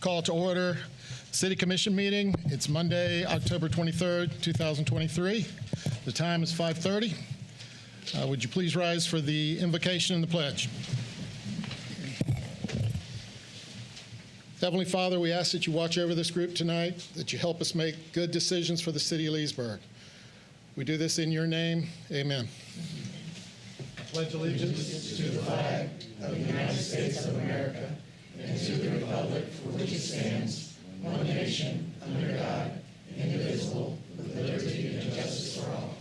Call to order City Commission meeting. It's Monday, October 23rd, 2023. The time is 5:30. Would you please rise for the invocation and the pledge? Heavenly Father, we ask that you watch over this group tonight, that you help us make good decisions for the city of Leesburg. We do this in your name. Amen. Pledge allegiance to the flag of the United States of America and to the republic for which it stands, one nation, under God, indivisible, with liberty and justice for all.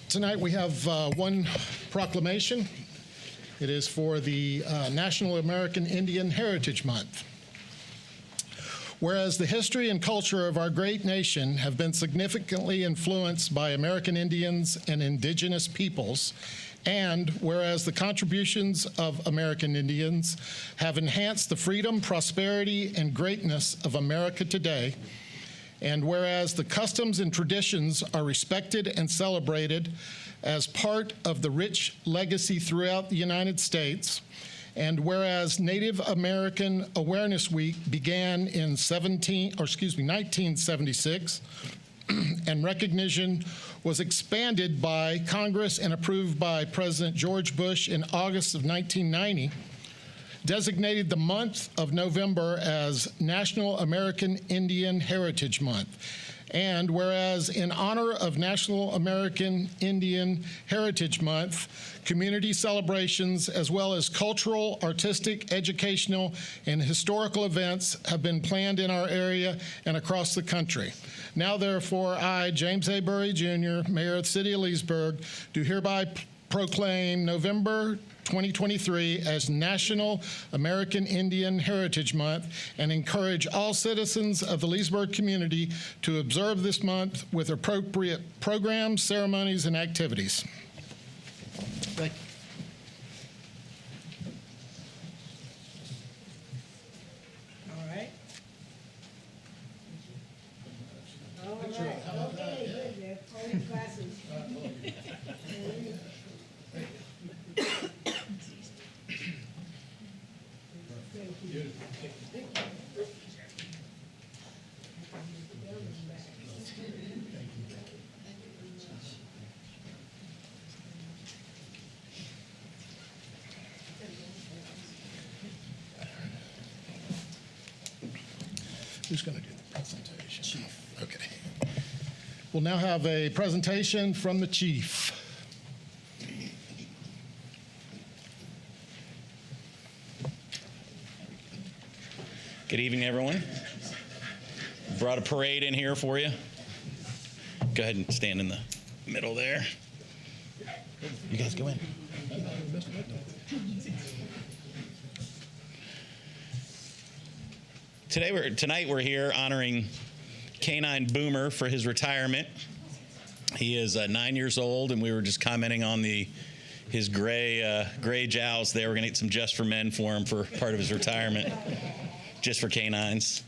Tonight we have one proclamation. It is for the National American Indian Heritage Month. Whereas the history and culture of our great nation have been significantly influenced by American Indians and indigenous peoples, and whereas the contributions of American Indians have enhanced the freedom, prosperity, and greatness of America today, and whereas the customs and traditions are respected and celebrated as part of the rich legacy throughout the United States, and whereas Native American Awareness Week began in 1976, and recognition was expanded by Congress and approved by President George Bush in August of 1990, designated the month of November as National American Indian Heritage Month. And whereas in honor of National American Indian Heritage Month, community celebrations as well as cultural, artistic, educational, and historical events have been planned in our area and across the country. Now therefore, I, James A. Burry Jr., Mayor of the City of Leesburg, do hereby proclaim November 2023 as National American Indian Heritage Month and encourage all citizens of the Leesburg community to observe this month with appropriate programs, ceremonies, and activities. Thank you. All right. Okay, good. Yeah, hold your glasses. Who's going to do the presentation? Chief. Okay. We'll now have a presentation from the chief. Good evening, everyone. Brought a parade in here for you. Go ahead and stand in the middle there. You guys go in. Tonight we're here honoring Canine Boomer for his retirement. He is 9 years old, and we were just commenting on his gray jowls there. We're going to get some Just for Men for him for part of his retirement, just for canines.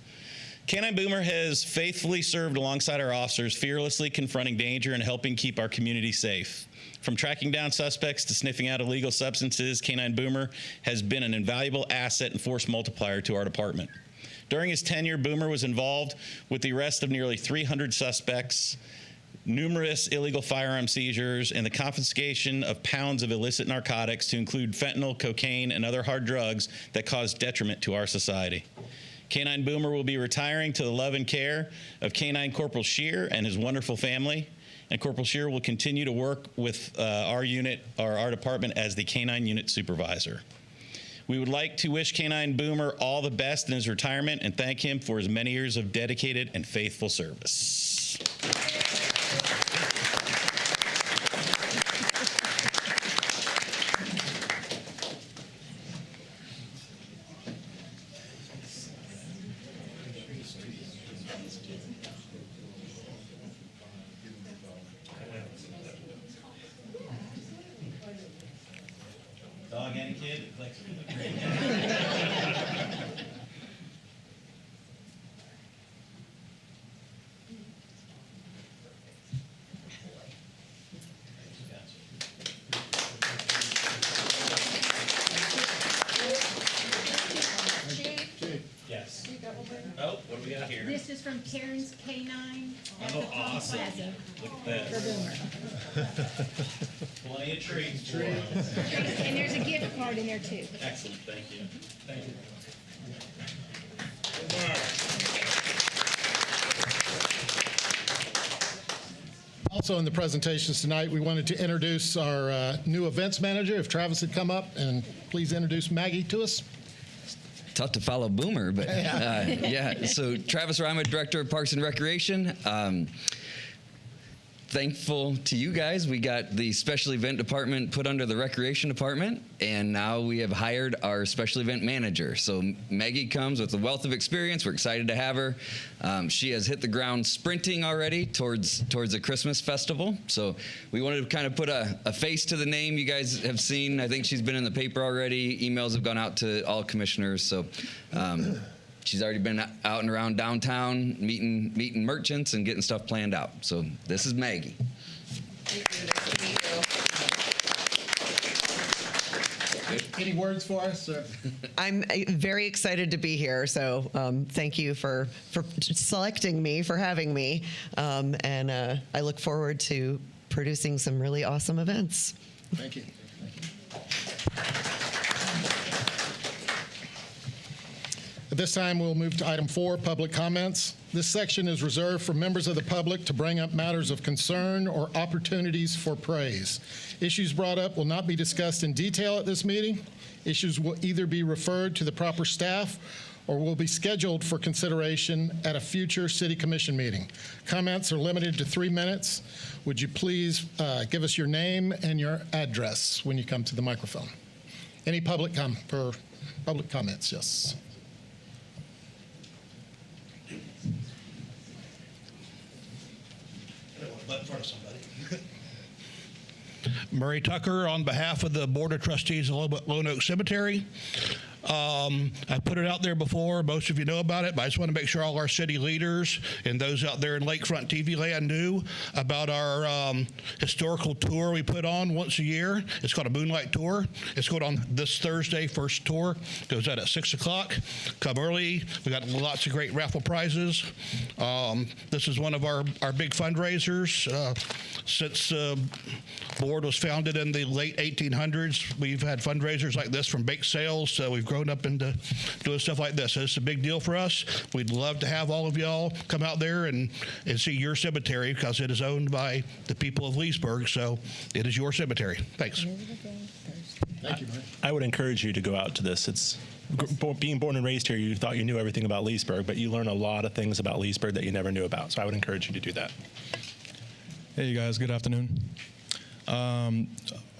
Canine Boomer has faithfully served alongside our officers, fearlessly confronting danger and helping keep our community safe. From tracking down suspects to sniffing out illegal substances, Canine Boomer has been an invaluable asset and force multiplier to our department. During his tenure, Boomer was involved with the arrest of nearly 300 suspects, numerous illegal firearm seizures, and the confiscation of pounds of illicit narcotics to include fentanyl, cocaine, and other hard drugs that cause detriment to our society. Canine Boomer will be retiring to the love and care of Canine Corporal Shear and his wonderful family, and Corporal Shear will continue to work with our department as the Canine Unit Supervisor. We would like to wish Canine Boomer all the best in his retirement and thank him for his many years of dedicated and faithful service. Dog and a kid, is from Karen's K9 at the Oh, Palm awesome. Plaza. Look at For that. Boomer. Plenty of treats. And there's a gift card in there too. Excellent, thank you. Thank you. Also in the presentations tonight, we wanted to introduce our new events manager. If Travis would come up and please introduce Maggie to us. Tough to follow Boomer, but yeah. So Travis Rima, Director of Parks and Recreation. Thankful to you guys. We got the special event department put under the recreation department, and now we have hired our special event manager. So Maggie comes with a wealth of experience. We're excited to have her. She has hit the ground sprinting already towards the Christmas festival. So we wanted to kind of put a face to the name. You guys have seen, I think she's been in the paper already. Emails have gone out to all commissioners. So she's already been out and around downtown, meeting merchants and getting stuff planned out. So this is Maggie. Any words for us? Or? I'm very excited to be here, so thank you for selecting me, for having me, and I look forward to producing some really awesome events. Thank you. At this time, we'll move to item 4, public comments. This section is reserved for members of the public to bring up matters of concern or opportunities for praise. Issues brought up will not be discussed in detail at this meeting. Issues will either be referred to the proper staff or will be scheduled for consideration at a future City Commission meeting. Comments are limited to 3 minutes. Would you please give us your name and your address when you come to the microphone? Any public comments? Yes. Murray Tucker on behalf of the Board of Trustees of Lone Oak Cemetery. I put it out there before. Most of you know about it, but I just want to make sure all our city leaders and those out there in Lakefront TV land knew about our historical tour we put on once a year. It's called a Moonlight Tour. It's going on this Thursday, first tour. Goes out at 6 o'clock. Come early. We got lots of great raffle prizes. This is one of our big fundraisers. Since the board was founded in the late 1800s, we've had fundraisers like this, from bake sales. So we've grown up into doing stuff like this. So it's a big deal for us. We'd love to have all of y'all come out there and see your cemetery, because it is owned by the people of Leesburg. So it is your cemetery. Thanks. Thank you, Mike. I would encourage you to go out to this. It's being born and raised here, you thought you knew everything about Leesburg, but you learn a lot of things about Leesburg that you never knew about. So I would encourage you to do that. Hey, you guys. Good afternoon.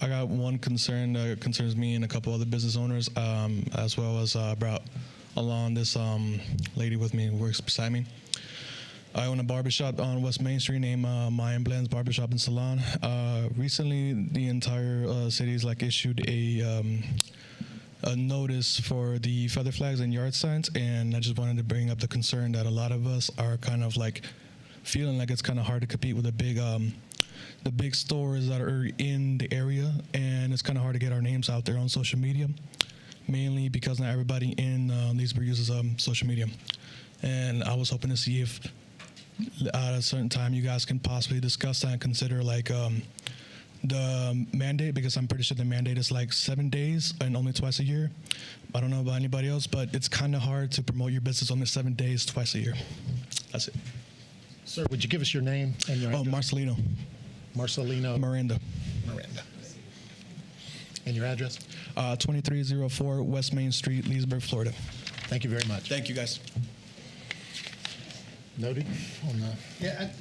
I got one concern that concerns me and a couple other business owners, as well as brought along this lady with me who works beside me. I own a barbershop on West Main Street named Mayan Blends Barbershop and Salon. Recently, the entire city has issued a notice for the feather flags and yard signs, and I just wanted to bring up the concern that a lot of us are kind of feeling like it's kind of hard to compete with the big stores that are in the area, and it's kind of hard to get our names out there on social media, mainly because not everybody in Leesburg uses social media. And I was hoping to see if at a certain time you guys can possibly discuss that and consider the mandate, because I'm pretty sure the mandate is 7 days and only twice a year. I don't know about anybody else, but it's kind of hard to promote your business only 7 days twice a year. That's it. Sir, would you give us your name and your address? Marcelino Miranda. And your address? 2304 West Main Street, Leesburg, Florida. Thank you very much. Thank you, guys. Noted on the... Yeah,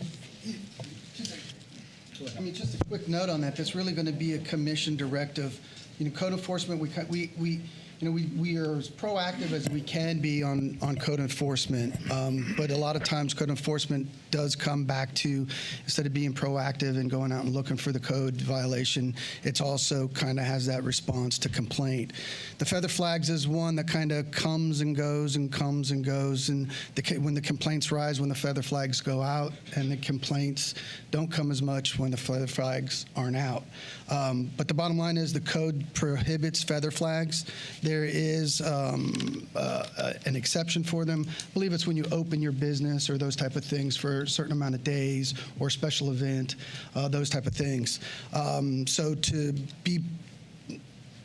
just a quick note on that. That's really going to be a commission directive. Code enforcement, we are as proactive as we can be on code enforcement, but a lot of times code enforcement does come back to, instead of being proactive and going out and looking for the code violation, it's also kind of has that response to complaint. The feather flags is one that kind of comes and goes and comes and goes, and when the complaints rise, when the feather flags go out, and the complaints don't come as much when the feather flags aren't out. But the bottom line is the code prohibits feather flags. There is an exception for them. I believe it's when you open your business or those type of things for a certain amount of days or special event, those type of things.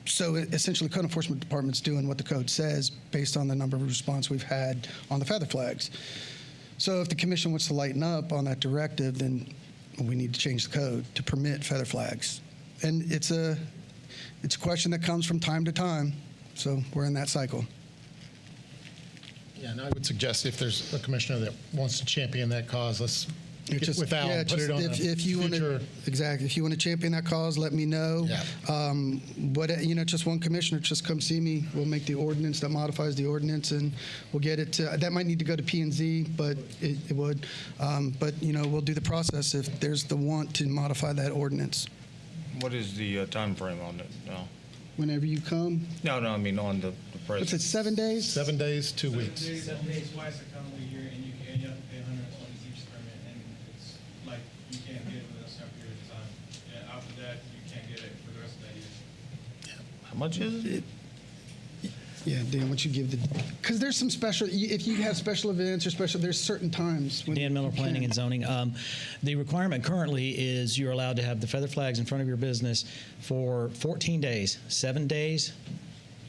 So essentially, code enforcement department's doing what the code says based on the number of response we've had on the feather flags. So if the commission wants to lighten up on that directive, then we need to change the code to permit feather flags. And it's a question that comes from time to time. So we're in that cycle. Yeah, and I would suggest if there's a commissioner that wants to champion that cause, let's get with Al and put it on if you want future. to, exactly. If you want to champion that cause, let me know. Yeah. Just one commissioner, just come see me. We'll make the ordinance that modifies the ordinance, and we'll get it to. That might need to go to P&Z, but it would. But we'll do the process if there's the want to modify that ordinance. What is the time frame on it now? Whenever you come. No, I mean on the What's president. it? 7 days. 7 days, 2 weeks. 7 days twice a calendar year, and you have to pay 120 each permit, and it's like you can't get it within a certain period of time. And after that, you can't get it for the rest of that year. How much is it? Yeah, Dan, once you give the, because there's some special, if you have special events or there's certain times. When Dan Miller, you Planning can. and Zoning. The requirement currently is you're allowed to have the feather flags in front of your business for 14 days. 7 days,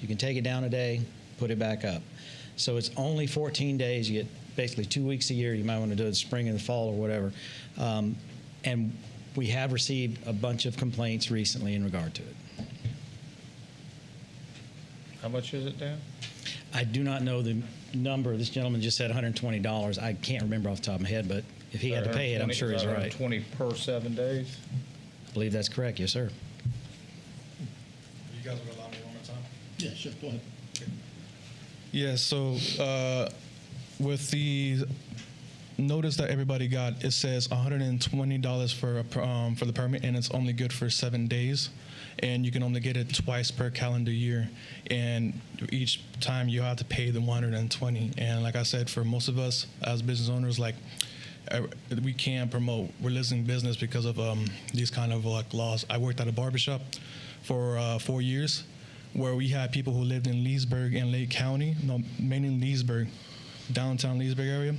you can take it down a day, put it back up. So it's only 14 days. You get basically 2 weeks a year. You might want to do it in the spring and the fall or whatever. And we have received a bunch of complaints recently in regard to it. How much is it, Dan? I do not know the number. This gentleman just said $120. I can't remember off the top of my head, but if he had to pay it, I'm sure he's right. 20 per 7 days? I believe that's correct. Yes, sir. You guys will allow me one more time? Yeah, sure. Go ahead. Yeah, so with the notice that everybody got, it says $120 for the permit, and it's only good for 7 days. And you can only get it twice per calendar year. And each time you have to pay the $120. And like I said, for most of us as business owners, we can't promote. We're losing business because of these kind of laws. I worked at a barbershop for 4 years, where we had people who lived in Leesburg and Lake County, mainly Leesburg, downtown Leesburg area,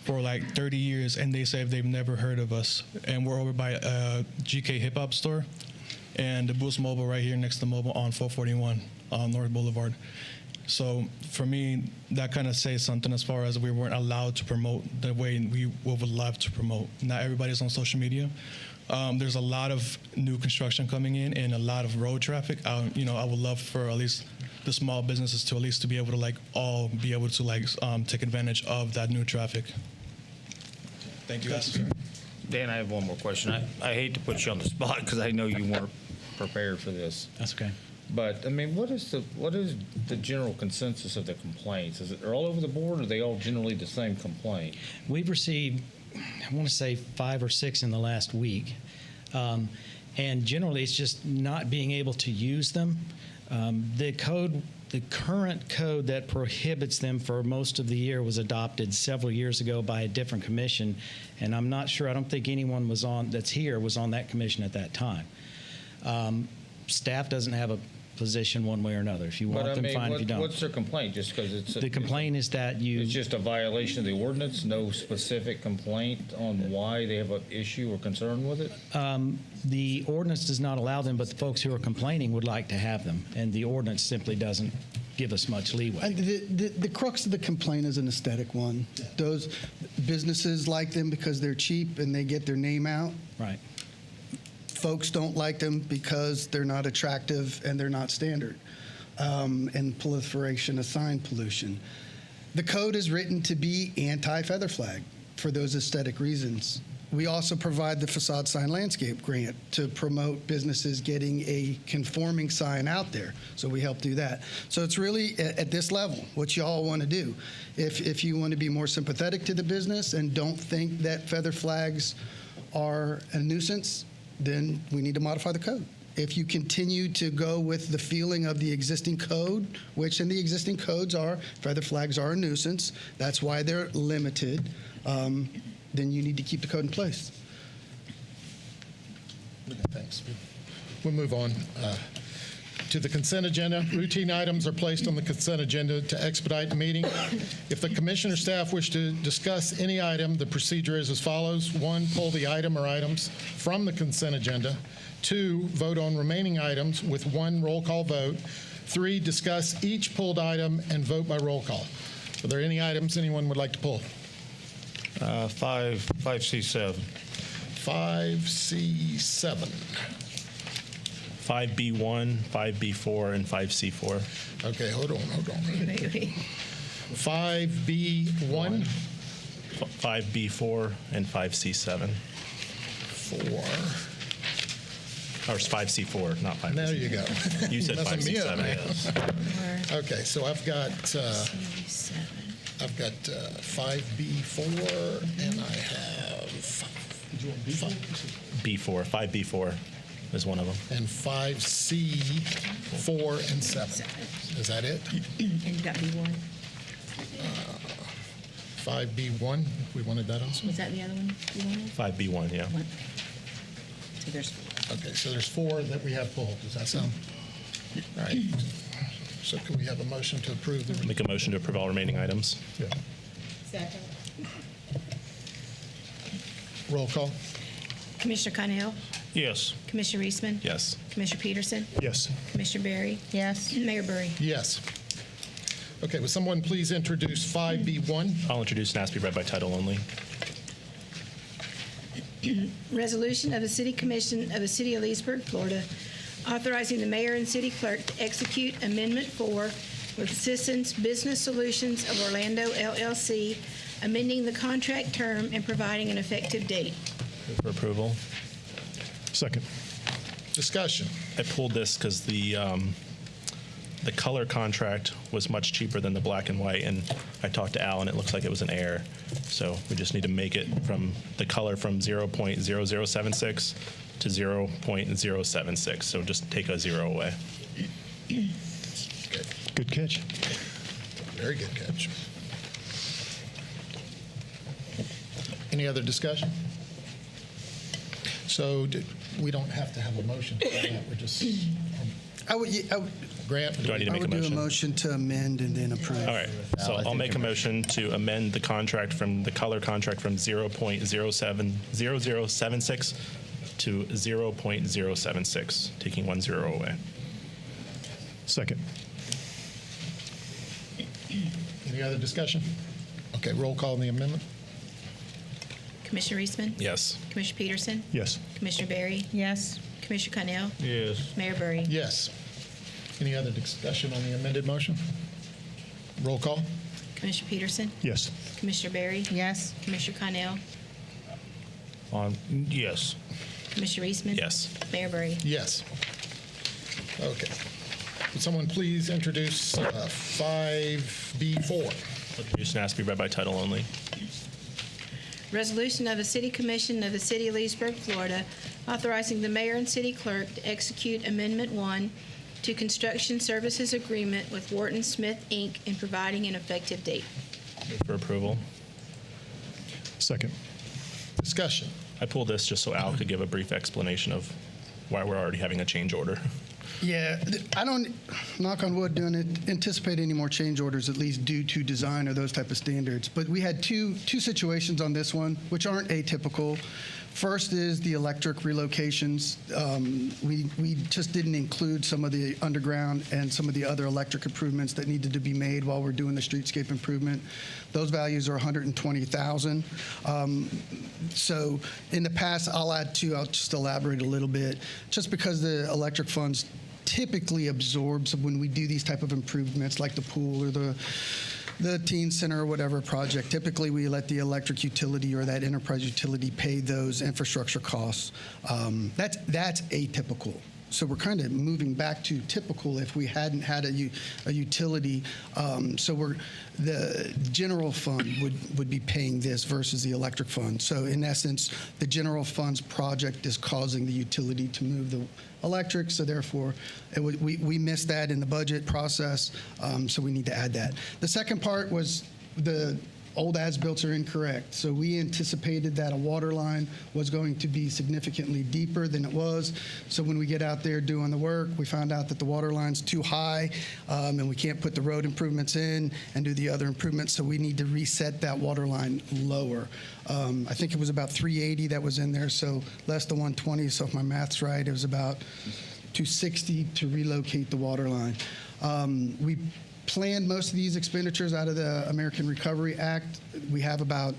for 30 years, and they say they've never heard of us. And we're over by a GK Hip Hop store and the Boost Mobile right here next to Mobile on 441 on North Boulevard. So for me, that kind of says something as far as we weren't allowed to promote the way we would love to promote. Not everybody's on social media. There's a lot of new construction coming in and a lot of road traffic. I would love for at least the small businesses to at least to be able to all be able to take advantage of that new traffic. Thank you, guys. Dan, I have one more question. I hate to put you on the spot because I know you weren't prepared for this. That's okay. But I mean, what is the general consensus of the complaints? Is it all over the board, or are they all generally the same complaint? We've received, I want to say 5 or 6 in the last week. And generally, it's just not being able to use them. The current code that prohibits them for most of the year was adopted several years ago by a different commission. And I'm not sure, I don't think anyone that's here was on that commission at that time. Staff doesn't have a position one way or another. If you want them, fine. If you don't. What's their complaint? Just because The complaint is that it's just a violation of the ordinance, no specific complaint on why they have an issue or concern with it? The ordinance does not allow them, but the folks who are complaining would like to have them, and the ordinance simply doesn't give us much leeway. And the crux of the complaint is an aesthetic one. Those businesses like them because they're cheap and they get their name out. Right. Folks don't like them because they're not attractive and they're not standard. And proliferation of sign pollution. The code is written to be anti-feather flag for those aesthetic reasons. We also provide the facade sign landscape grant to promote businesses getting a conforming sign out there. So we help do that. So it's really at this level what you all want to do. If you want to be more sympathetic to the business and don't think that feather flags are a nuisance, then we need to modify the code. If you continue to go with the feeling of the existing code, which in the existing codes are feather flags are a nuisance, that's why they're limited, then you need to keep the code in place. Thanks. We'll move on. to the consent agenda. Routine items are placed on the consent agenda to expedite the meeting. If the commission or staff wish to discuss any item, the procedure is as follows. 1, pull the item or items from the consent agenda. 2, vote on remaining items with 1 roll call vote. 3, discuss each pulled item and vote by roll call. Are there any items anyone would like to pull? 5C7. 5C7. 5B1, 5B4, and 5C4. Okay, hold on. 5B1, 5B4, and 5C7. 4. Or it's 5C4, not 5C7. There you go. You said Messing me up, 5C7. man. Yes. Okay, so I've got 5B4, and I have B4, 5B4 is one of them. and 5C4 and 7. Is that it? And you got B1. 5B1. We wanted that also. Was that the other one you wanted? 5B1, yeah. One. So there's 4. Okay, so there's 4 that we have pulled. Does that sound? All right. So can we have a motion to approve the? Make a motion to approve all remaining items. Yeah. Second. Roll call. Commissioner Connell, Yes. Commissioner Reisman, Yes. Commissioner Peterson, Yes. Commissioner Berry, Yes. Mayor Burry. Yes. Okay, will someone please introduce 5B1? I'll introduce and ask to be read by title only. Resolution of the City Commission of the City of Leesburg, Florida, authorizing the mayor and city clerk to execute Amendment 4 with Citizens Business Solutions of Orlando LLC, amending the contract term and providing an effective date. Move for approval. Second. Discussion. I pulled this because the color contract was much cheaper than the black and white, and I talked to Al, and it looks like it was an error. So we just need to make it from the color from 0.0076 to 0.076. So just take a 0 away. Good catch. Very good catch. Any other discussion? So we don't have to have a motion for that. We're just, Grant? Do I need to I make a would do a motion? motion to amend and then approve. All right. So I'll make a motion to amend the contract from the color contract from 0.0076 to 0.076, taking 1 0 away. Second. Any other discussion? Okay, roll call on the amendment. Commissioner Reisman, Yes. Commissioner Peterson, Yes. Commissioner Berry, Yes. Commissioner Connell, Yes. Mayor Burry. Yes. Any other discussion on the amended motion? Roll call? Commissioner Peterson, Yes. Commissioner Berry, Yes. Commissioner Connell, Yes. Commissioner Reisman. Yes. Mayor Burry. Yes. Okay. Would someone please introduce 5B4? Introduce and ask to be read by title only. Resolution of the City Commission of the City of Leesburg, Florida, authorizing the mayor and city clerk to execute Amendment 1 to Construction Services Agreement with Wharton Smith, Inc., and providing an effective date. Move for approval. Second. Discussion. I pulled this just so Al could give a brief explanation of why we're already having a change order. Yeah, I don't, knock on wood, don't anticipate any more change orders, at least due to design or those type of standards. But we had two situations on this one, which aren't atypical. First is the electric relocations. We just didn't include some of the underground and some of the other electric improvements that needed to be made while we're doing the streetscape improvement. Those values are $120,000. So in the past, I'll just elaborate a little bit, just because the electric funds typically absorbs when we do these type of improvements like the pool or the teen center or whatever project. Typically, we let the electric utility or that enterprise utility pay those infrastructure costs. That's atypical. So we're kind of moving back to typical if we hadn't had a utility. So the general fund would be paying this versus the electric fund. So in essence, the general fund's project is causing the utility to move the electric. So therefore, we missed that in the budget process. So we need to add that. The second part was old as-built are incorrect. So we anticipated that a water line was going to be significantly deeper than it was. So when we get out there doing the work, we found out that the water line's too high, and we can't put the road improvements in and do the other improvements. So we need to reset that water line lower. I think it was about 380 that was in there, so less than 120. So if my math's right, it was about 260 to relocate the water line. We planned most of these expenditures out of the American Recovery Act. We have about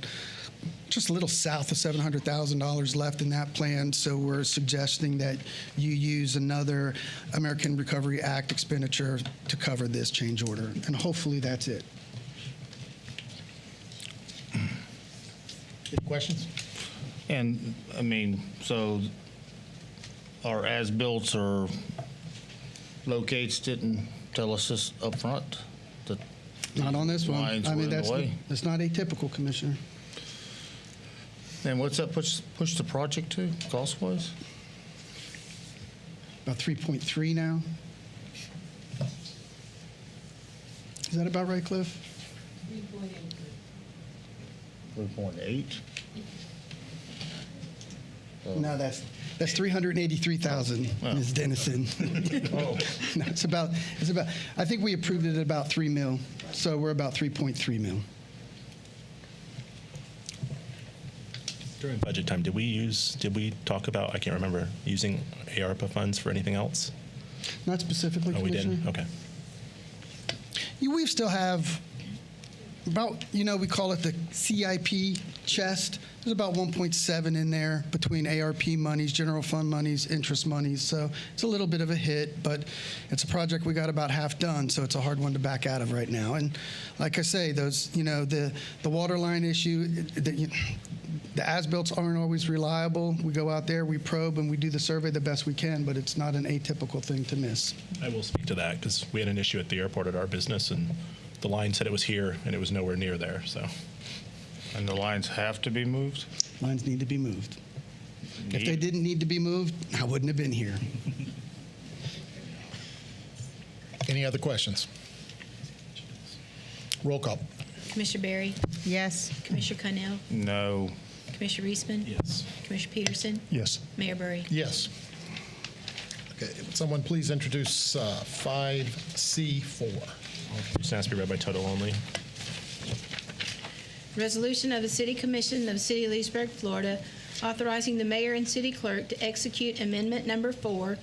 just a little south of $700,000 left in that plan, so we're suggesting that you use another American Recovery Act expenditure to cover this change order, and hopefully that's it. Any questions? And, I mean, so our as-built or locates didn't tell us this up front? That Not on this one. lines I were mean, in the way? that's not atypical, Commissioner. And what's that push the project to, cost-wise? About 3.3 now. Is that about right, Cliff? 3.8? No, that's 383,000, Ms. Dennison. No, it's about. I think we approved it at about 3 mil, so we're about 3.3 mil. During budget time, did we talk about, I can't remember, using ARPA funds for anything else? Not specifically, Oh, we Commissioner. didn't? Okay. We still have about, we call it the CIP chest. There's about 1.7 in there between ARP monies, general fund monies, interest monies. So it's a little bit of a hit, but it's a project we got about half done, so it's a hard one to back out of right now. And like I say, those, the water line issue, the as-builts aren't always reliable. We go out there, we probe, and we do the survey the best we can, but it's not an atypical thing to miss. I will speak to that because we had an issue at the airport at our business, and the line said it was here, and it was nowhere near there. So, And the lines have to be moved? Lines need to be moved. If they didn't need to be moved, I wouldn't have been here. Any other questions? Roll call. Commissioner Berry? Yes. Commissioner Connell? No. Commissioner Reisman? yes. Commissioner Peterson? Yes. Mayor Burry? Yes. Okay, would someone please introduce 5C4? Just ask to be read by title only. Resolution of the City Commission of the City of Leesburg, Florida, authorizing the mayor and city clerk to execute Amendment Number 4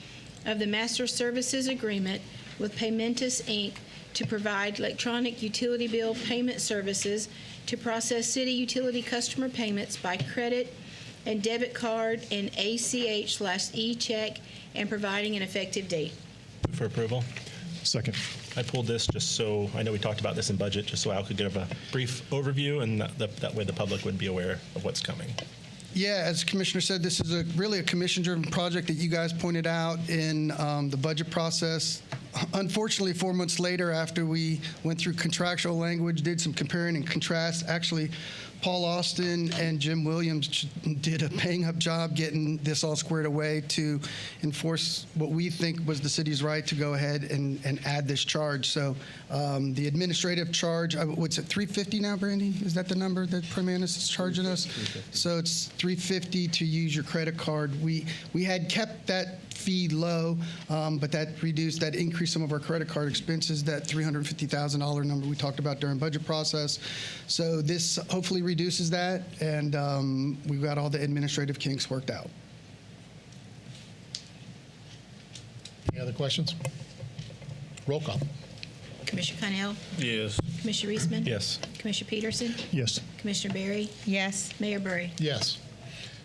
of the Master Services Agreement with Paymentus, Inc. to provide electronic utility bill payment services to process city utility customer payments by credit and debit card and ACH/e-check and providing an effective date. Move for approval. Second. I pulled this just so, I know we talked about this in budget, just so Al could give a brief overview, and that way the public would be aware of what's coming. Yeah, as the Commissioner said, this is really a commission-driven project that you guys pointed out in the budget process. Unfortunately, 4 months later, after we went through contractual language, did some comparing and contrast, actually, Paul Austin and Jim Williams did a bang-up job getting this all squared away to enforce what we think was the city's right to go ahead and add this charge. So the administrative charge, what's it, $350 now, Brandy? Is that the number that Primanus is charging us? So it's $350 to use your credit card. We had kept that fee low, but that increased some of our credit card expenses, that $350,000 number we talked about during budget process. So this hopefully reduces that, and we've got all the administrative kinks worked out. Any other questions? Roll call. Commissioner Connell? Yes. Commissioner Reisman? Yes. Commissioner Peterson? Yes. Commissioner Berry? Yes. Mayor Burry? Yes.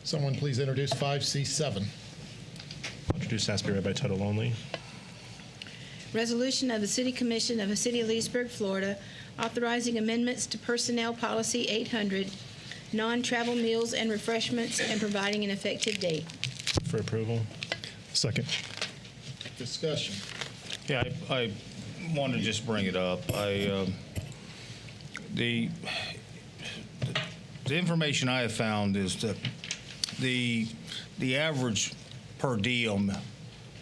Someone please introduce 5C7. Introduce and ask to be read by title only. Resolution of the City Commission of the City of Leesburg, Florida, authorizing amendments to Personnel Policy 800, non-travel meals and refreshments, and providing an effective date. For approval. Second. Discussion. Yeah, I want to just bring it up. The information I have found is that the average per diem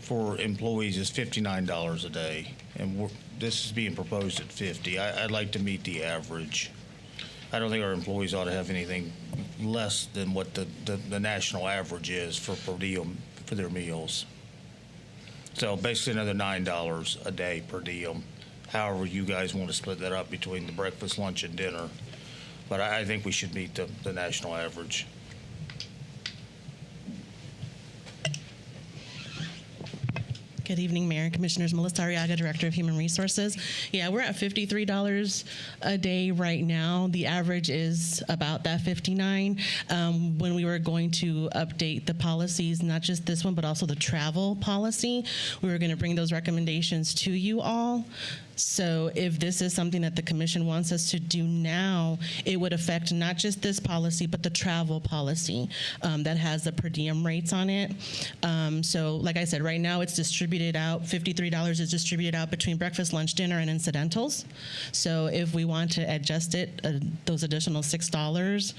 for employees is $59 a day, and this is being proposed at $50. I'd like to meet the average. I don't think our employees ought to have anything less than what the national average is for per diem for their meals. So basically another $9 a day per diem. However you guys want to split that up between the breakfast, lunch, and dinner. But I think we should meet the national average. Good evening, Mayor and Commissioners. Melissa Arriaga, Director of Human Resources. Yeah, we're at $53 a day right now. The average is about that $59. When we were going to update the policies, not just this one, but also the travel policy, we were going to bring those recommendations to you all. So if this is something that the commission wants us to do now, it would affect not just this policy, but the travel policy that has the per diem rates on it. So like I said, right now it's distributed out, $53 is distributed out between breakfast, lunch, dinner, and incidentals. So if we want to adjust it, those additional $6,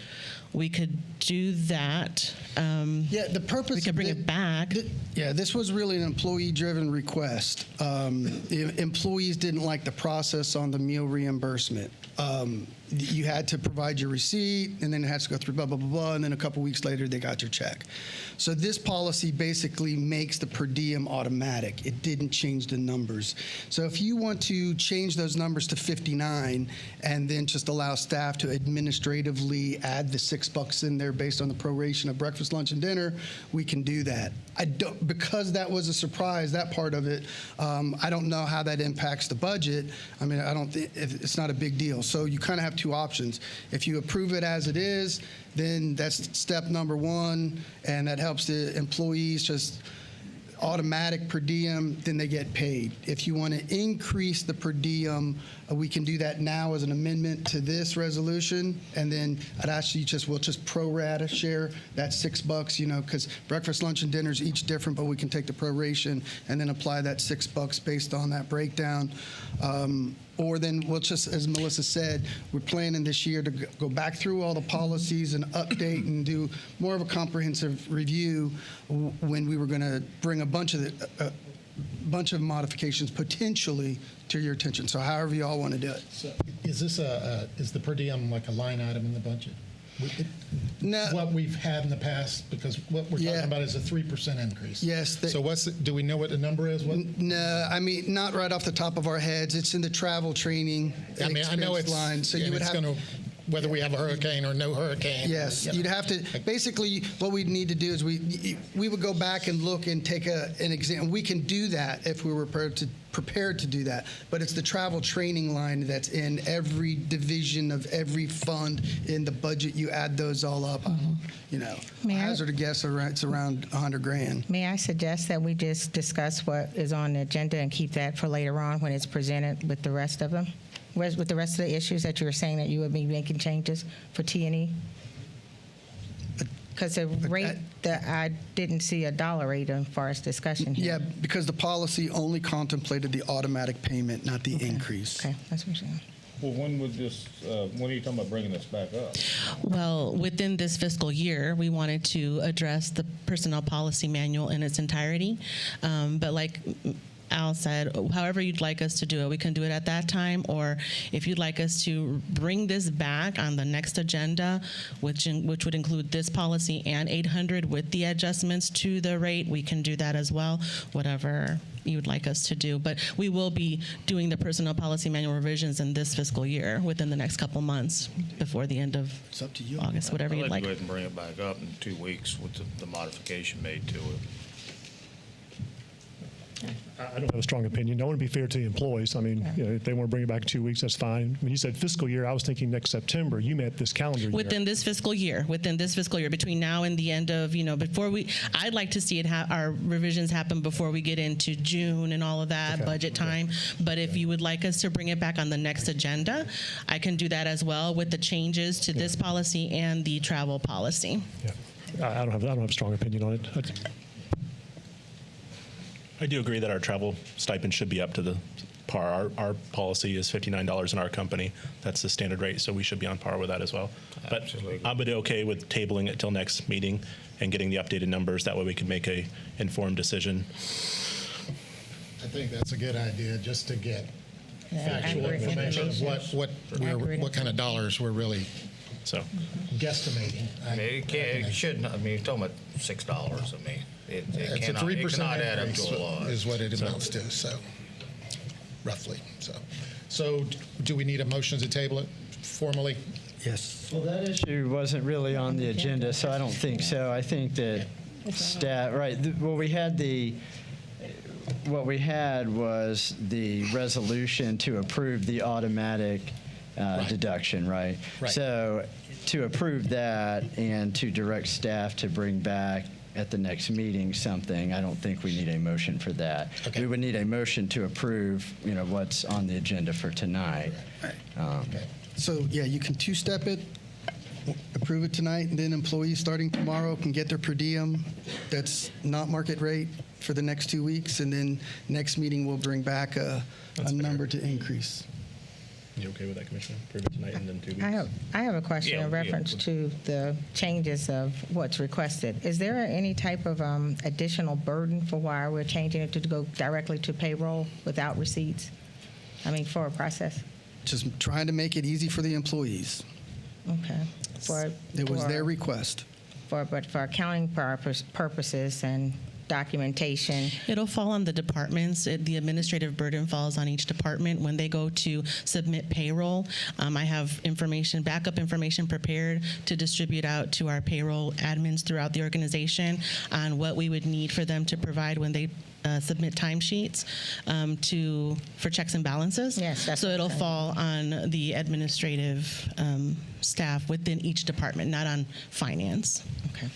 we could do that. Yeah, the purpose. We could bring it back. Yeah, this was really an employee-driven request. Employees didn't like the process on the meal reimbursement. You had to provide your receipt, and then it has to go through blah, blah, blah, blah, and then a couple weeks later, they got your check. So this policy basically makes the per diem automatic. It didn't change the numbers. So if you want to change those numbers to 59 and then just allow staff to administratively add the $6 in there based on the proration of breakfast, lunch, and dinner, we can do that. I don't, because that was a surprise, that part of it, I don't know how that impacts the budget. I mean, I don't think, it's not a big deal. So you kind of have two options. If you approve it as it is, then that's step number one, and that helps the employees just automatic per diem, then they get paid. If you want to increase the per diem, we can do that now as an amendment to this resolution, and then I'd ask you we'll just pro rata share that $6, you know, because breakfast, lunch, and dinner is each different, but we can take the proration and then apply that $6 based on that breakdown. Or then we'll just, as Melissa said, we're planning this year to go back through all the policies and update and do more of a comprehensive review when we were going to bring a bunch of modifications potentially to your attention. So however you all want to do it. So is this is the per diem like a line item in the budget? No. What we've had in the past, because what we're talking about is a 3% increase. Yes. So do we know what the number is? No, I mean, not right off the top of our heads. It's in the travel training I know it's line. So you would have to, whether we have a hurricane or no hurricane. Yes, you'd have to. Basically, what we'd need to do is we would go back and look and take an exam. We can do that if we were prepared to do that. But it's the travel training line that's in every division of every fund in the budget. You add those all up. You know, hazard a guess, it's around $100,000. May I suggest that we just discuss what is on the agenda and keep that for later on when it's presented with the rest of them? With the rest of the issues that you were saying that you would be making changes for T&E? Because the rate that I didn't see a dollar rate as far as discussion here. Yeah, because the policy only contemplated the automatic payment, not the increase. Okay, that's what you're saying. Well, when would this? When are you talking about bringing this back up? Well, within this fiscal year, we wanted to address the personnel policy manual in its entirety. But like Al said, however you'd like us to do it, we can do it at that time, or if you'd like us to bring this back on the next agenda, which would include this policy and 800 with the adjustments to the rate, we can do that as well, whatever you would like us to do. But we will be doing the personnel policy manual revisions in this fiscal year within the next couple months before the end of It's up to you. August, whatever you'd like. Go ahead and bring it back up in 2 weeks with the modification made to it. I don't have a strong opinion. I want to be fair to the employees. I mean, you know, if they want to bring it back in 2 weeks, that's fine. When you said fiscal year, I was thinking next September. You meant this calendar year. Within this fiscal year, between now and the end of, I'd like to see our revisions happen before we get into June and all of that budget time. But if you would like us to bring it back on the next agenda, I can do that as well with the changes to this policy and the travel policy. Yeah, I don't have a strong opinion on it. I do agree that our travel stipend should be up to the par. Our policy is $59 in our company. That's the standard rate, so we should be on par with that as well. Absolutely. But I'm okay with tabling it till next meeting and getting the updated numbers. That way we can make a informed decision. I think that's a good idea, just to get factual accurate information of what Accurate what kind of dollars we're really So guesstimating. I mean, it shouldn't, I mean, you're talking about $6, I mean, it It's a cannot, 3% it cannot add up increase to a lot. is what it amounts to, so, roughly, so do we need a motion to table it formally? Yes. Well, that issue wasn't really on the agenda, so I don't think so. I think that staff, right, what we had was the resolution to approve the automatic deduction, right? Right. So to approve that and to direct staff to bring back at the next meeting something, I don't think we need a motion for that. Okay. We would need a motion to approve, what's on the agenda for tonight. Okay. So, yeah, you can two-step it, approve it tonight, and then employees starting tomorrow can get their per diem that's not market rate for the next 2 weeks, and then next meeting we'll bring back a number to increase. you okay with that, Commissioner? Approve it tonight and then 2 weeks? I have a question Yeah, in yeah. reference to the changes of what's requested. Is there any type of additional burden for why we're changing it to go directly to payroll without receipts? I mean, for a process? Just trying to make it easy for the employees. Okay. It was their request. But for accounting purposes and documentation. It'll fall on the departments. The administrative burden falls on each department when they go to submit payroll. I have backup information prepared to distribute out to our payroll admins throughout the organization on what we would need for them to provide when they submit timesheets for checks and balances. Yes, that's so what it'll I'm saying. fall on the administrative staff within each department, not on finance. Okay.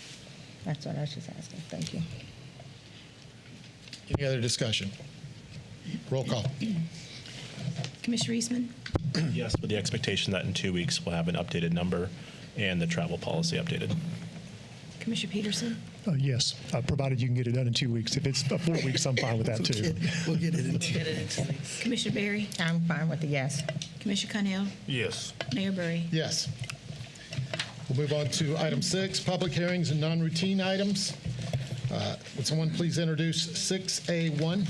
That's what I was just asking. Thank you. Any other discussion? Roll call. Commissioner Eastman? Yes, with the expectation that in 2 weeks we'll have an updated number and the travel policy updated. Commissioner Peterson? Yes, provided you can get it done in 2 weeks. If it's 4 weeks, I'm fine with that too. We'll get it in 2 weeks. Commissioner Berry? I'm fine with the yes. Commissioner Connell? Yes. Mayor Burry? Yes. We'll move on to item 6, public hearings and non-routine items. Would someone please introduce 6A1?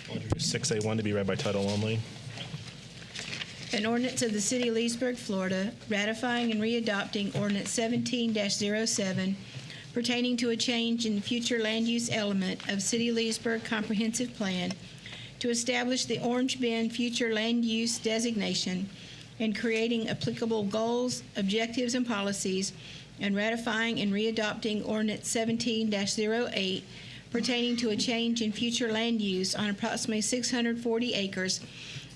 I'll introduce 6A1 to be read by title only. An ordinance of the City of Leesburg, Florida, ratifying and readopting Ordinance 17-07 pertaining to a change in the future land use element of City of Leesburg Comprehensive Plan to establish the Orange Bend future land use designation and creating applicable goals, objectives, and policies, and ratifying and readopting Ordinance 17-08 pertaining to a change in future land use on approximately 640 acres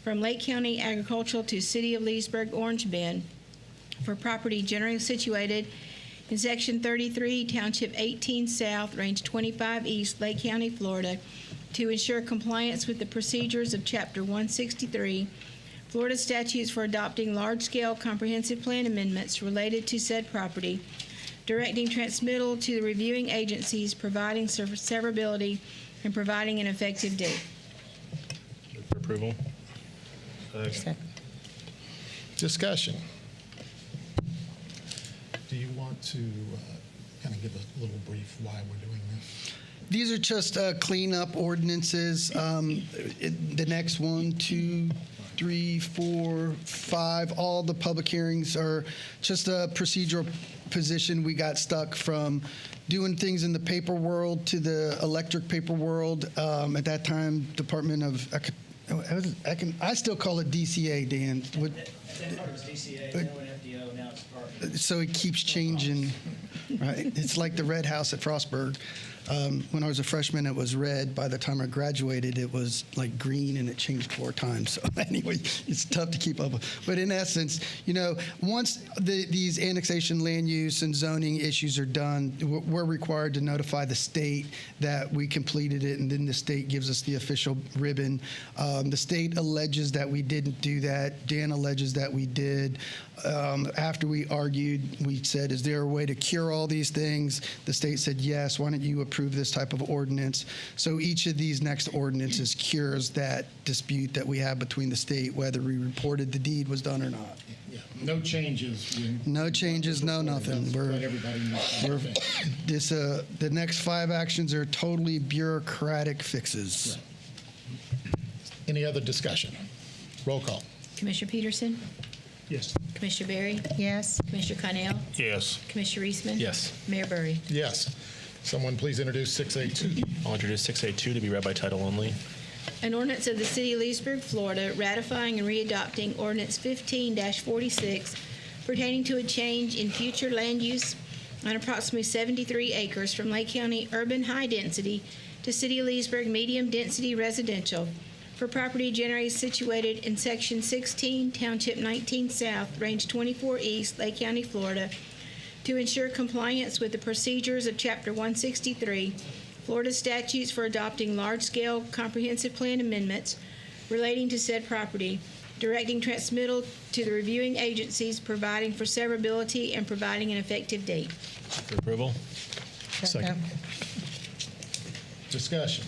from Lake County Agricultural to City of Leesburg, Orange Bend, for property generally situated in Section 33, Township 18 South, Range 25 East, Lake County, Florida, to ensure compliance with the procedures of Chapter 163, Florida statutes for adopting large-scale comprehensive plan amendments related to said property, directing transmittal to the reviewing agencies, providing severability, and providing an effective date. Move for approval. Second. Discussion. Do you want to kind of give a little brief why we're doing this? These are just cleanup ordinances. The next 1, 2, 3, 4, 5, all the public hearings are just a procedural position. We got stuck from doing things in the paper world to the electric paper world. At that time, Department of I still call it DCA, Dan. That was DCA, now FDO, now it's Department. So it keeps changing, right? It's like the red house at Frostburg. When I was a freshman, it was red. By the time I graduated, it was like green, and it changed 4 times. So anyway, it's tough to keep up with. But in essence, once these annexation, land use, and zoning issues are done, we're required to notify the state that we completed it, and then the state gives us the official ribbon. The state alleges that we didn't do that. Dan alleges that we did. After we argued, we said, is there a way to cure all these things? The state said, yes. Why don't you approve this type of ordinance? So each of these next ordinances cures that dispute that we have between the state, whether we reported the deed was done or not. Yeah. No changes. No changes, no nothing. The next 5 actions are totally bureaucratic fixes. Right. Any other discussion? Roll call. Commissioner Peterson? Yes. Commissioner Berry? Yes. Commissioner Connell? Yes. Commissioner Eastman? Yes. Mayor Burry? Yes. Someone please introduce 6A2. I'll introduce 6A2 to be read by title only. An ordinance of the City of Leesburg, Florida, ratifying and readopting Ordinance 15-46 pertaining to a change in future land use on approximately 73 acres from Lake County urban high density to City of Leesburg medium density residential for property generally situated in Section 16, Township 19 South, Range 24 East, Lake County, Florida, to ensure compliance with the procedures of Chapter 163, Florida statutes for adopting large-scale comprehensive plan amendments relating to said property, directing transmittal to the reviewing agencies, providing for severability, and providing an effective date. For approval. Second. Discussion.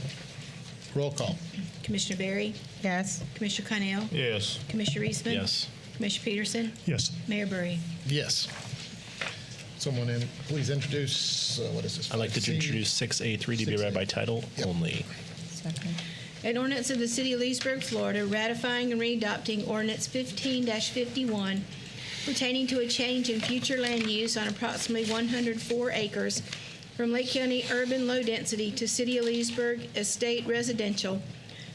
Roll call. Commissioner Berry? Yes. Commissioner Connell? Yes. Commissioner Eastman? Yes. Commissioner Peterson? Yes. Mayor Burry? Yes. Someone please introduce, what is this? I'd like to C? introduce 6A3 to be read by title only. Second. An ordinance of the City of Leesburg, Florida, ratifying and readopting Ordinance 15-51 pertaining to a change in future land use on approximately 104 acres from Lake County urban low density to City of Leesburg estate residential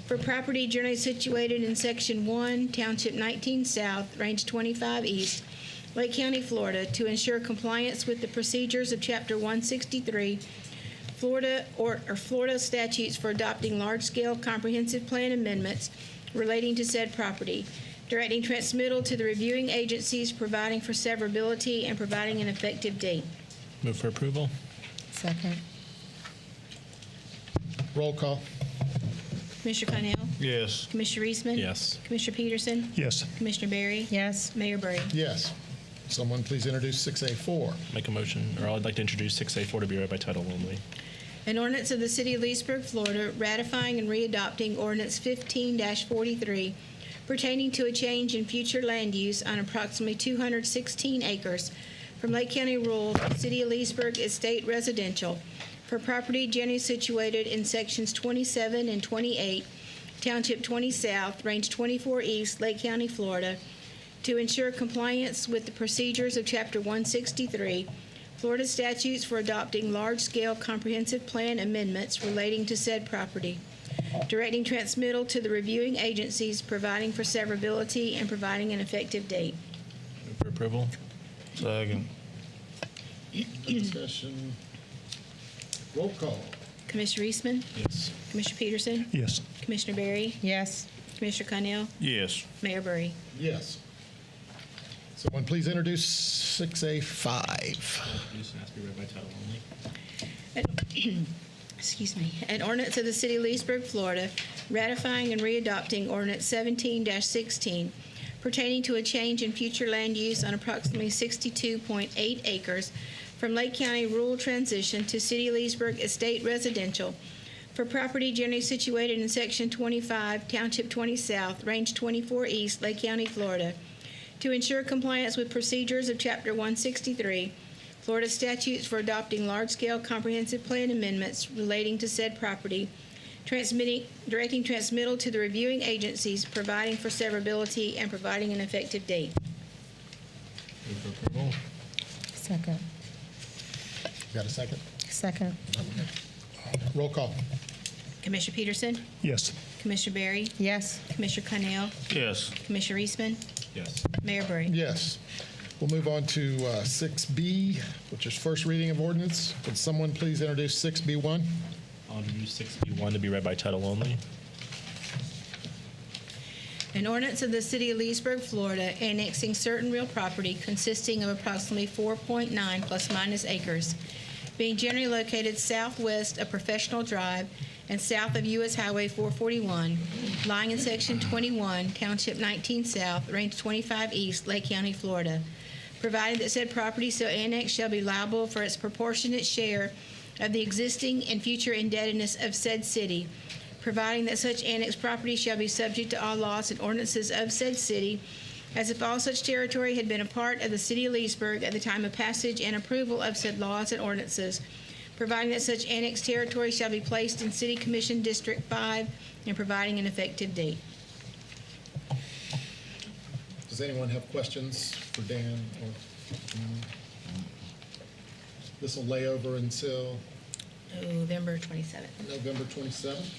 for property generally situated in Section 1, Township 19 South, Range 25 East, Lake County, Florida, to ensure compliance with the procedures of Chapter 163, Florida Florida statutes for adopting large-scale comprehensive plan amendments relating to said property, directing transmittal to the reviewing agencies, providing for severability, and providing an effective date. Move for approval. Second. Roll call. Commissioner Connell? Yes. Commissioner Eastman? Yes. Commissioner Peterson? Yes. Commissioner Berry? Yes. Mayor Burry? Yes. Someone please introduce 6A4. Make a motion, or I'd like to introduce 6A4 to be read by title only. An ordinance of the City of Leesburg, Florida, ratifying and readopting Ordinance 15-43 pertaining to a change in future land use on approximately 216 acres from Lake County Rural, City of Leesburg Estate Residential for property generally situated in Sections 27 and 28, Township 20 South, Range 24 East, Lake County, Florida, to ensure compliance with the procedures of Chapter 163, Florida statutes for adopting large-scale comprehensive plan amendments relating to said property, directing transmittal to the reviewing agencies, providing for severability, and providing an effective date. Move for approval. Second. Discussion. Roll call. Commissioner Eastman? Yes. Commissioner Peterson? Yes. Commissioner Berry? Yes. Commissioner Connell? Yes. Mayor Burry? Yes. Someone please introduce 6A5. Introduce and ask to be read by title only. Excuse me. An ordinance of the City of Leesburg, Florida, ratifying and readopting Ordinance 17-16 pertaining to a change in future land use on approximately 62.8 acres from Lake County rural transition to City of Leesburg estate residential for property generally situated in Section 25, Township 20 South, Range 24 East, Lake County, Florida, to ensure compliance with procedures of Chapter 163, Florida statutes for adopting large-scale comprehensive plan amendments relating to said property, directing transmittal to the reviewing agencies, providing for severability, and providing an effective date. Move for approval. Second. Got a second? Second. Roll call. Commissioner Peterson? Yes. Commissioner Berry? Yes. Commissioner Connell? Yes. Commissioner Eastman? Yes. Mayor Burry? Yes. We'll move on to 6B, which is first reading of ordinance. Would someone please introduce 6B1? I'll introduce 6B1 to be read by title only. An ordinance of the City of Leesburg, Florida, annexing certain real property consisting of approximately 4.9 plus minus acres, being generally located southwest of Professional Drive and south of U.S. Highway 441, lying in Section 21, Township 19 South, Range 25 East, Lake County, Florida, provided that said property so annexed shall be liable for its proportionate share of the existing and future indebtedness of said city, providing that such annexed property shall be subject to all laws and ordinances of said city, as if all such territory had been a part of the City of Leesburg at the time of passage and approval of said laws and ordinances, providing that such annexed territory shall be placed in City Commission District 5, and providing an effective date. Does anyone have questions for Dan or this will lay over until November 27th. November 27th?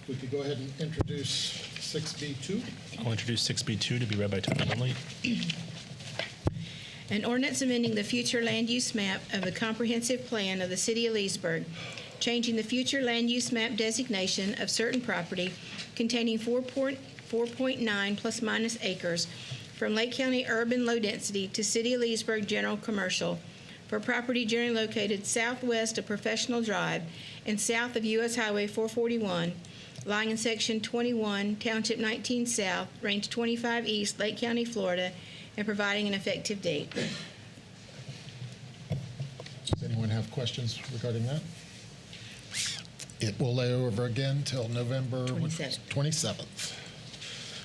We could go ahead and introduce 6B2. I'll introduce 6B2 to be read by title only. An ordinance amending the future land use map of the comprehensive plan of the city of Leesburg, changing the future land use map designation of certain property containing 4.9 plus minus acres from Lake County urban low density to city of Leesburg general commercial for property generally located southwest of Professional Drive and south of U.S. Highway 441, lying in Section 21, Township 19 South, Range 25 East, Lake County, Florida, and providing an effective date. Does anyone have questions regarding that? It will lay over again till November 27th.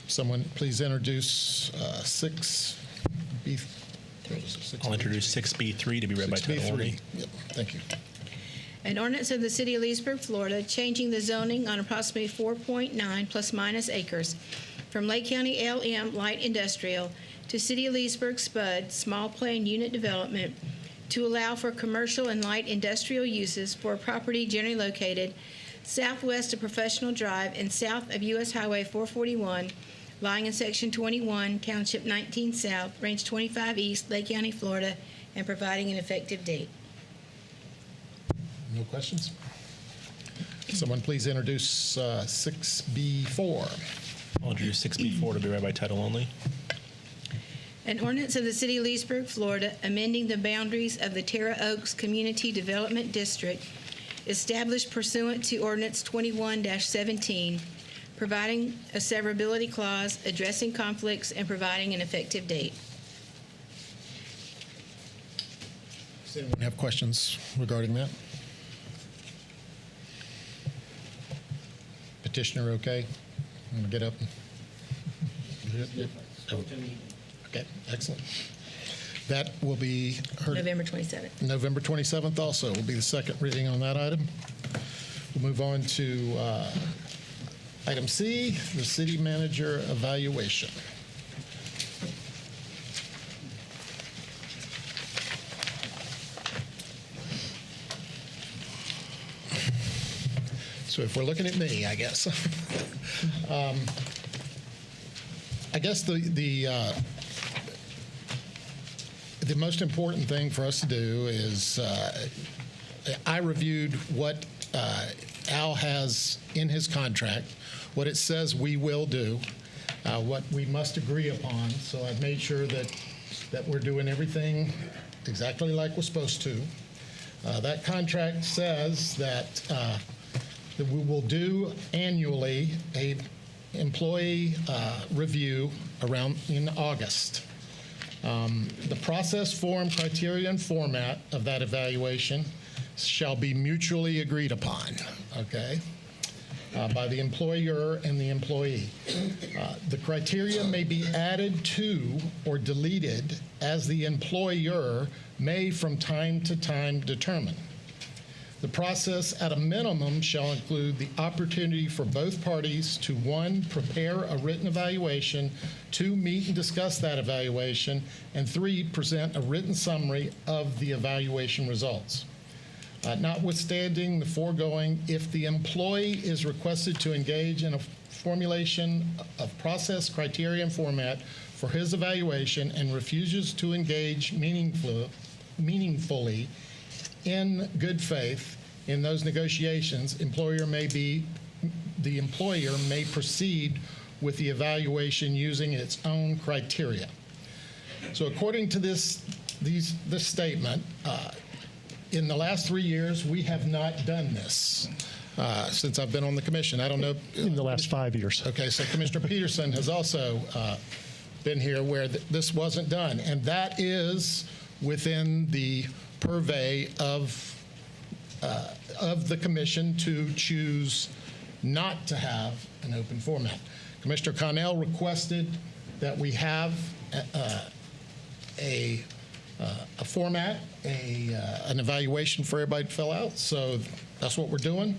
Someone please introduce 6B. I'll introduce 6B3 to be read by title only. Yep, thank you. An ordinance of the city of Leesburg, Florida, changing the zoning on approximately 4.9 plus minus acres from Lake County LM Light Industrial to City of Leesburg SPUD Small Plan Unit Development to allow for commercial and light industrial uses for a property generally located southwest of Professional Drive and south of U.S. Highway 441, lying in Section 21, Township 19 South, Range 25 East, Lake County, Florida, and providing an effective date. No questions? Someone please introduce 6B4. I'll introduce 6B4 to be read by title only. An ordinance of the City of Leesburg, Florida, amending the boundaries of the Terra Oaks Community Development District established pursuant to Ordinance 21-17, providing a severability clause, addressing conflicts, and providing an effective date. Does anyone have questions regarding that? Petitioner, okay? I'm going to get up. Okay, excellent. That will be heard. November 27th. November 27th also will be the second reading on that item. We'll move on to item C, the city manager evaluation. So if we're looking at me, I guess. I guess the most important thing for us to do is I reviewed what Al has in his contract, what it says we will do, what we must agree upon. So I've made sure that we're doing everything exactly like we're supposed to. That contract says that we will do annually a employee review around in August. The process, form, criteria, and format of that evaluation shall be mutually agreed upon, okay, by the employer and the employee. The criteria may be added to or deleted as the employer may from time to time determine. The process at a minimum shall include the opportunity for both parties to 1, prepare a written evaluation, 2, meet and discuss that evaluation, and 3, present a written summary of the evaluation results. Notwithstanding the foregoing, if the employee is requested to engage in a formulation of process, criteria, and format for his evaluation and refuses to engage meaningfully in good faith in those negotiations, the employer may proceed with the evaluation using its own criteria. So according to this statement, in the last 3 years, we have not done this since I've been on the commission. I don't know. In the last 5 years. Okay, so Commissioner Peterson has also been here where this wasn't done, and that is within the purvey of the commission to choose not to have an open format. Commissioner Connell requested that we have a format, an evaluation for everybody to fill out, so that's what we're doing.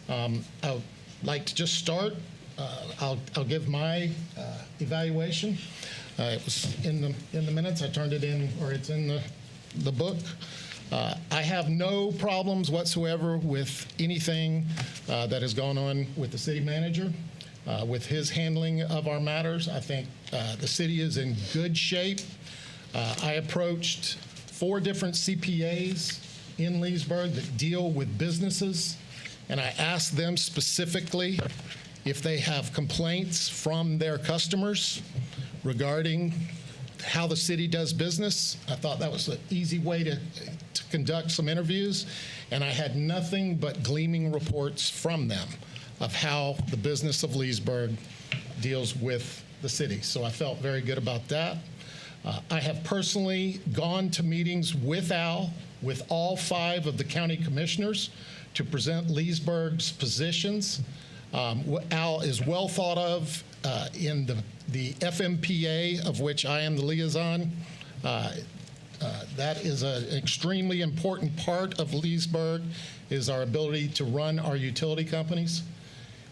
I would like to just start I'll give my evaluation. It was in the minutes. I turned it in, or it's in the book. I have no problems whatsoever with anything that has gone on with the city manager, with his handling of our matters. I think the city is in good shape. I approached 4 different CPAs in Leesburg that deal with businesses, and I asked them specifically if they have complaints from their customers regarding how the city does business. I thought that was an easy way to conduct some interviews, and I had nothing but gleaming reports from them of how the business of Leesburg deals with the city. So I felt very good about that. I have personally gone to meetings with Al, with all 5 of the county commissioners, to present Leesburg's positions. Al is well thought of in the FMPA, of which I am the liaison. That is an extremely important part of Leesburg, is our ability to run our utility companies.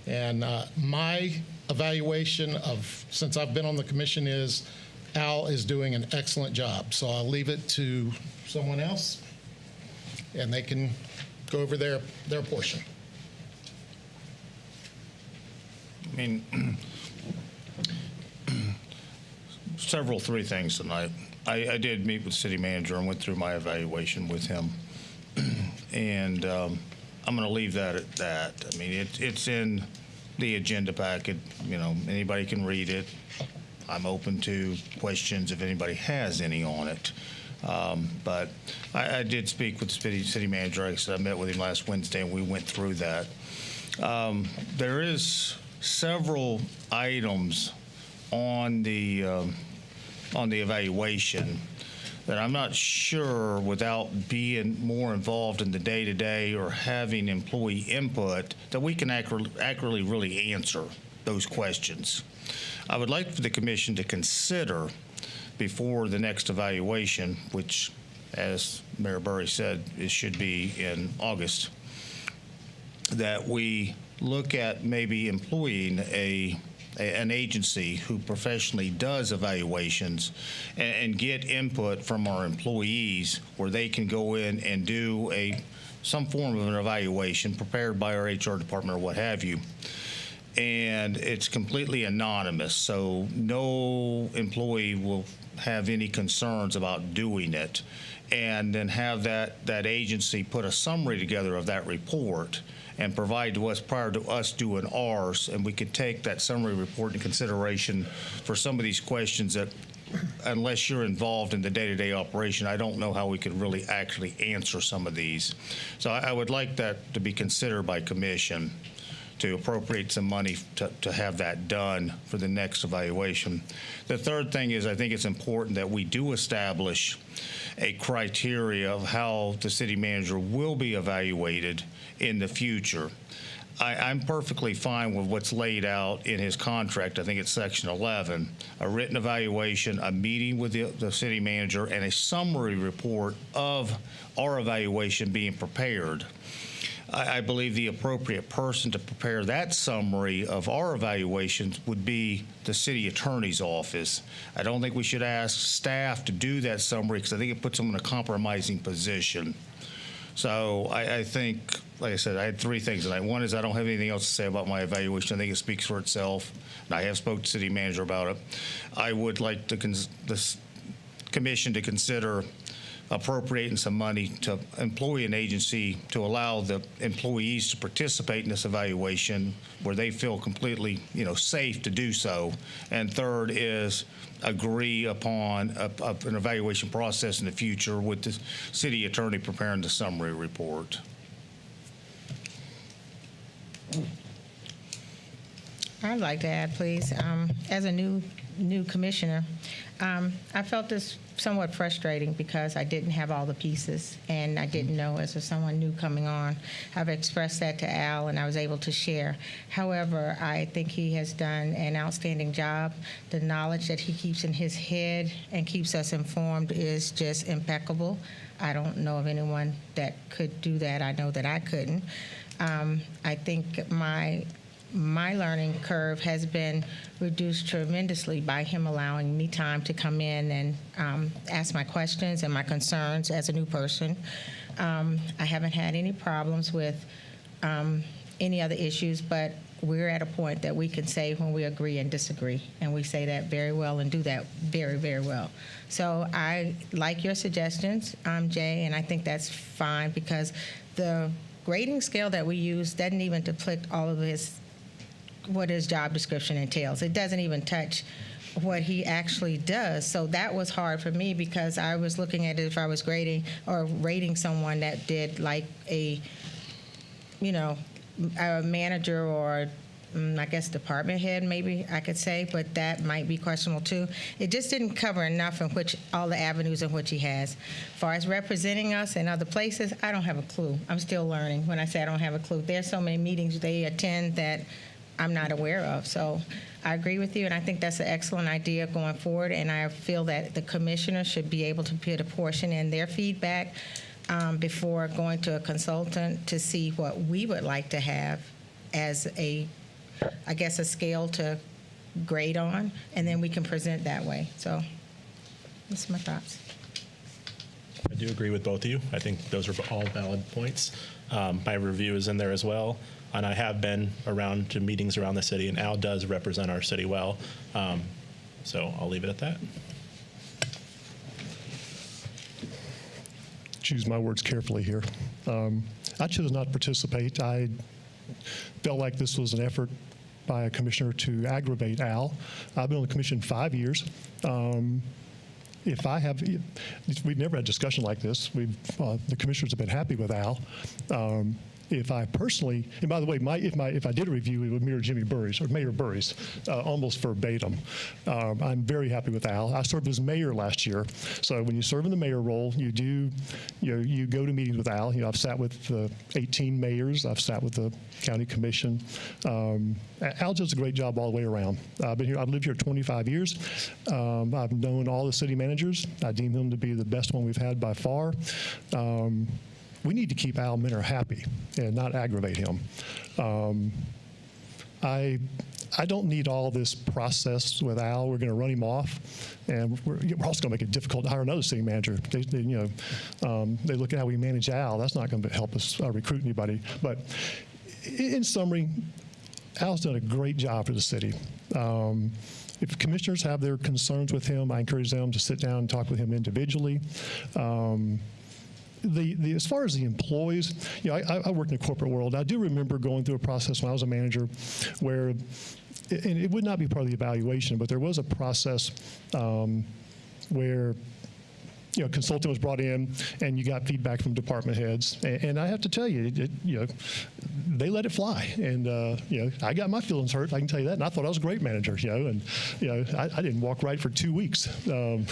And my evaluation of, since I've been on the commission, is Al is doing an excellent job. So I'll leave it to someone else, and they can go over their portion. I mean, 3 things tonight. I did meet with the city manager and went through my evaluation with him. And I'm going to leave that at that. I mean, it's in the agenda packet. You know, anybody can read it. I'm open to questions if anybody has any on it. But I did speak with the city manager. Like I said, I met with him last Wednesday, and we went through that. There is several items on the evaluation that I'm not sure, without being more involved in the day-to-day or having employee input, that we can accurately really answer those questions. I would like for the commission to consider, before the next evaluation, which, as Mayor Burry said, it should be in August, that we look at maybe employing an agency who professionally does evaluations and get input from our employees, where they can go in and do some form of an evaluation prepared by our HR department or what have you. And it's completely anonymous, so no employee will have any concerns about doing it. And then have that agency put a summary together of that report and provide to us prior to us doing ours, and we could take that summary report in consideration for some of these questions that, unless you're involved in the day-to-day operation, I don't know how we could really actually answer some of these. So I would like that to be considered by commission, to appropriate some money to have that done for the next evaluation. The third thing is, I think it's important that we do establish a criteria of how the city manager will be evaluated in the future. I'm perfectly fine with what's laid out in his contract. I think it's section 11, a written evaluation, a meeting with the city manager, and a summary report of our evaluation being prepared. I believe the appropriate person to prepare that summary of our evaluations would be the city attorney's office. I don't think we should ask staff to do that summary, because I think it puts them in a compromising position. So I think, like I said, I had 3 things tonight. One is I don't have anything else to say about my evaluation. I think it speaks for itself, and I have spoken to the city manager about it. I would like this commission to consider appropriating some money to employ an agency to allow the employees to participate in this evaluation where they feel completely, safe to do so. And third is agree upon an evaluation process in the future with the city attorney preparing the summary report. I'd like to add, please, as a new commissioner, I felt this somewhat frustrating because I didn't have all the pieces and I didn't know as someone new coming on. I've expressed that to Al and I was able to share. However, I think he has done an outstanding job. The knowledge that he keeps in his head and keeps us informed is just impeccable. I don't know of anyone that could do that. I know that I couldn't. I think my my learning curve has been reduced tremendously by him allowing me time to come in and ask my questions and my concerns as a new person. I haven't had any problems with any other issues, but we're at a point that we can say when we agree and disagree, and we say that very well and do that very, very well. So I like your suggestions, Jay, and I think that's fine because the grading scale that we use doesn't even depict all of what his job description entails. It doesn't even touch what he actually does. So that was hard for me because I was looking at it if I was grading or rating someone that did like a manager or I guess department head, maybe I could say, but that might be questionable too. It just didn't cover enough in which all the avenues in which he has. As far as representing us in other places, I don't have a clue. I'm still learning when I say I don't have a clue. There's so many meetings they attend that I'm not aware of. So I agree with you, and I think that's an excellent idea going forward, and I feel that the commissioner should be able to put a portion in their feedback before going to a consultant to see what we would like to have as a scale to grade on, and then we can present that way. So that's my thoughts. I do agree with both of you. I think those are all valid points. My review is in there as well, and I have been around to meetings around the city, and Al does represent our city well. So I'll leave it at that. Choose my words carefully here. I chose not to participate. I felt like this was an effort by a commissioner to aggravate Al. I've been on the commission 5 years. We've never had a discussion like this. The commissioners have been happy with Al. If I personally, and by the way, if I did a review, it would mirror Jimmy Burry's or Mayor Burry's, almost verbatim. I'm very happy with Al. I served as mayor last year, so when you serve in the mayor role, you go to meetings with Al. I've sat with 18 mayors. I've sat with the county commission. Al does a great job all the way around. I've lived here 25 years. I've known all the city managers. I deem him to be the best one we've had by far. We need to keep Al Minner happy and not aggravate him. I don't need all this process with Al. We're going to run him off, and we're also going to make it difficult to hire another city manager. They look at how we manage Al. That's not going to help us recruit anybody. But in summary, Al's done a great job for the city. If commissioners have their concerns with him, I encourage them to sit down and talk with him individually. As far as the employees, I work in the corporate world. I do remember going through a process when I was a manager where, and it would not be part of the evaluation, but there was a process where consultant was brought in and you got feedback from department heads. And I have to tell you, they let it fly. And, I got my feelings hurt, I can tell you that. And I thought I was a great manager, and, I didn't walk right for 2 weeks. But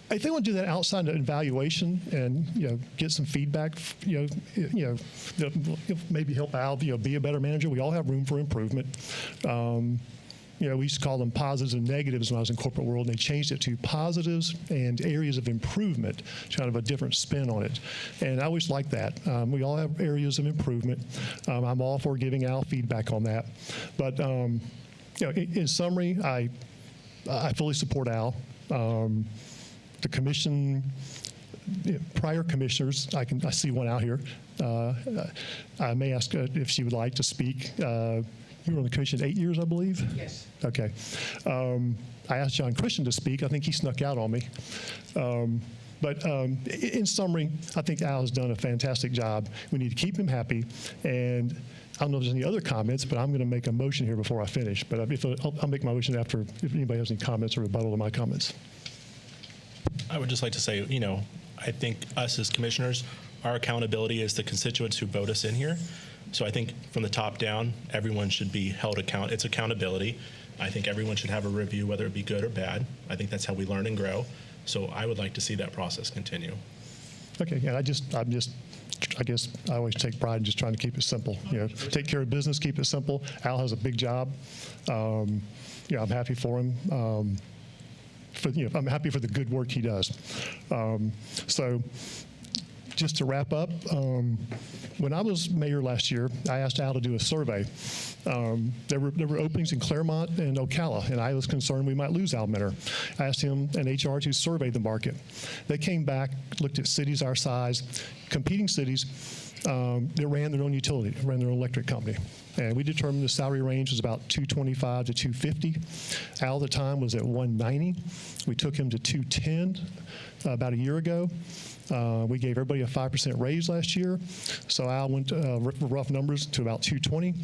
if they want to do that outside of evaluation and, get some feedback, maybe help Al, be a better manager. We all have room for improvement. We used to call them positives and negatives when I was in corporate world, and they changed it to positives and areas of improvement, kind of a different spin on it. And I always like that. We all have areas of improvement. I'm all for giving Al feedback on that. But, in summary, I fully support Al. The commission, prior commissioners, I see one out here. I may ask if she would like to speak. You were on the commission 8 years, I believe? Yes. Okay. I asked John Christian to speak. I think he snuck out on me. But in summary, I think Al has done a fantastic job. We need to keep him happy. And I don't know if there's any other comments, but I'm going to make a motion here before I finish. But I'll make my motion after if anybody has any comments or rebuttal to my comments. I would just like to say, I think us as commissioners, our accountability is the constituents who vote us in here. So I think from the top down, everyone should be held account. It's accountability. I think everyone should have a review, whether it be good or bad. I think that's how we learn and grow. So I would like to see that process continue. Okay, and I guess I always take pride in just trying to keep it simple. Take care of business, keep it simple. Al has a big job. I'm happy for him. I'm happy for the good work he does. So just to wrap up, when I was mayor last year, I asked Al to do a survey. There were openings in Claremont and Ocala, and I was concerned we might lose Al Minter. I asked him and HR to survey the market. They came back, looked at cities our size, competing cities that ran their own utility, ran their own electric company. And we determined the salary range was about $225 to $250. Al at the time was at $190. We took him to $210 about a year ago. We gave everybody a 5% raise last year. So Al went, rough numbers, to about $220.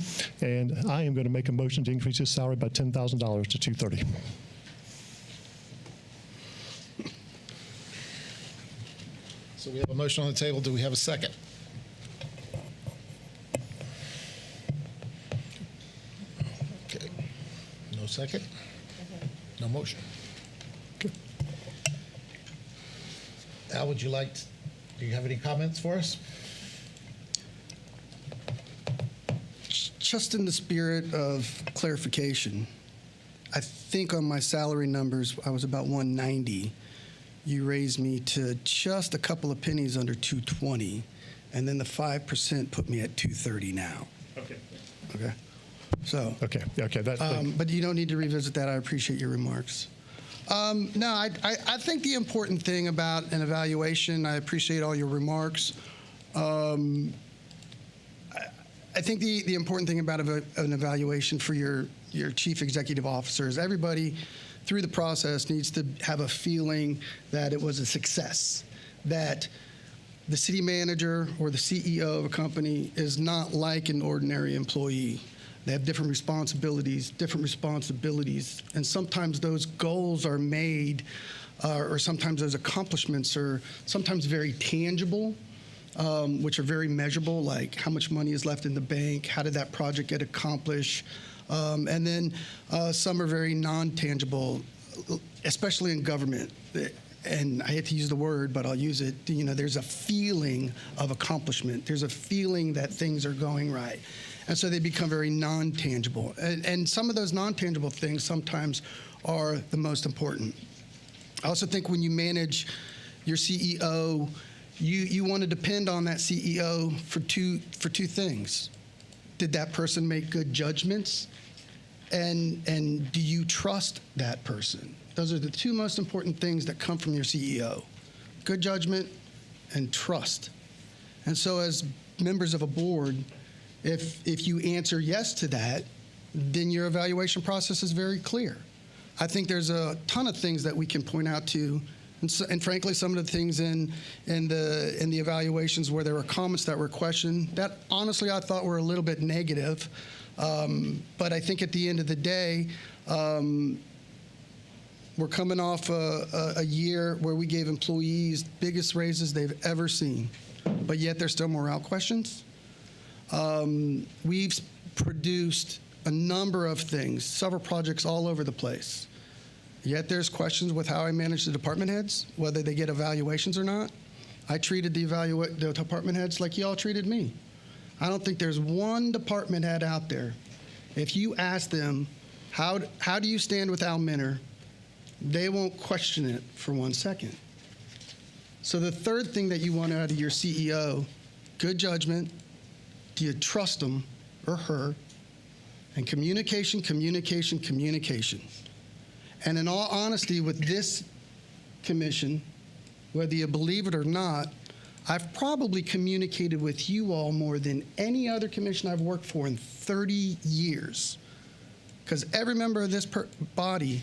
And I am going to make a motion to increase his salary by $10,000 to $230. So we have a motion on the table. Do we have a second? Okay. No second? No motion. Okay. Al, would you like to, do you have any comments for us? Just in the spirit of clarification, I think on my salary numbers, I was about 190. You raised me to just a couple of pennies under 220, and then the 5% put me at 230 now. Okay. Okay. So. Okay. But you don't need to revisit that. I appreciate your remarks. No, I think the important thing about an evaluation, I appreciate all your remarks. I think the important thing about an evaluation for your chief executive officer is everybody through the process needs to have a feeling that it was a success, that the city manager or the CEO of a company is not like an ordinary employee. They have different responsibilities, and sometimes those goals are made, or sometimes those accomplishments are sometimes very tangible, which are very measurable, like how much money is left in the bank, how did that project get accomplished, and then some are very non-tangible, especially in government. And I hate to use the word, but I'll use it. You know, there's a feeling of accomplishment. There's a feeling that things are going right. And so they become very non-tangible. And some of those non-tangible things sometimes are the most important. I also think when you manage your CEO, you want to depend on that CEO for two things. Did that person make good judgments? And do you trust that person? Those are the two most important things that come from your CEO. Good judgment and trust. And so as members of a board, if you answer yes to that, then your evaluation process is very clear. I think there's a ton of things that we can point out to, and frankly, some of the things in the evaluations where there were comments that were questioned, that honestly I thought were a little bit negative. But I think at the end of the day, we're coming off a year where we gave employees biggest raises they've ever seen, but yet there's still morale questions. We've produced a number of things, several projects all over the place. Yet there's questions with how I manage the department heads, whether they get evaluations or not. I treated the department heads like y'all treated me. I don't think there's one department head out there. If you ask them, how do you stand with Al Minter, they won't question it for 1 second. So the third thing that you want out of your CEO, good judgment. Do you trust them or her? And communication. And in all honesty, with this commission, whether you believe it or not, I've probably communicated with you all more than any other commission I've worked for in 30 years. Because every member of this body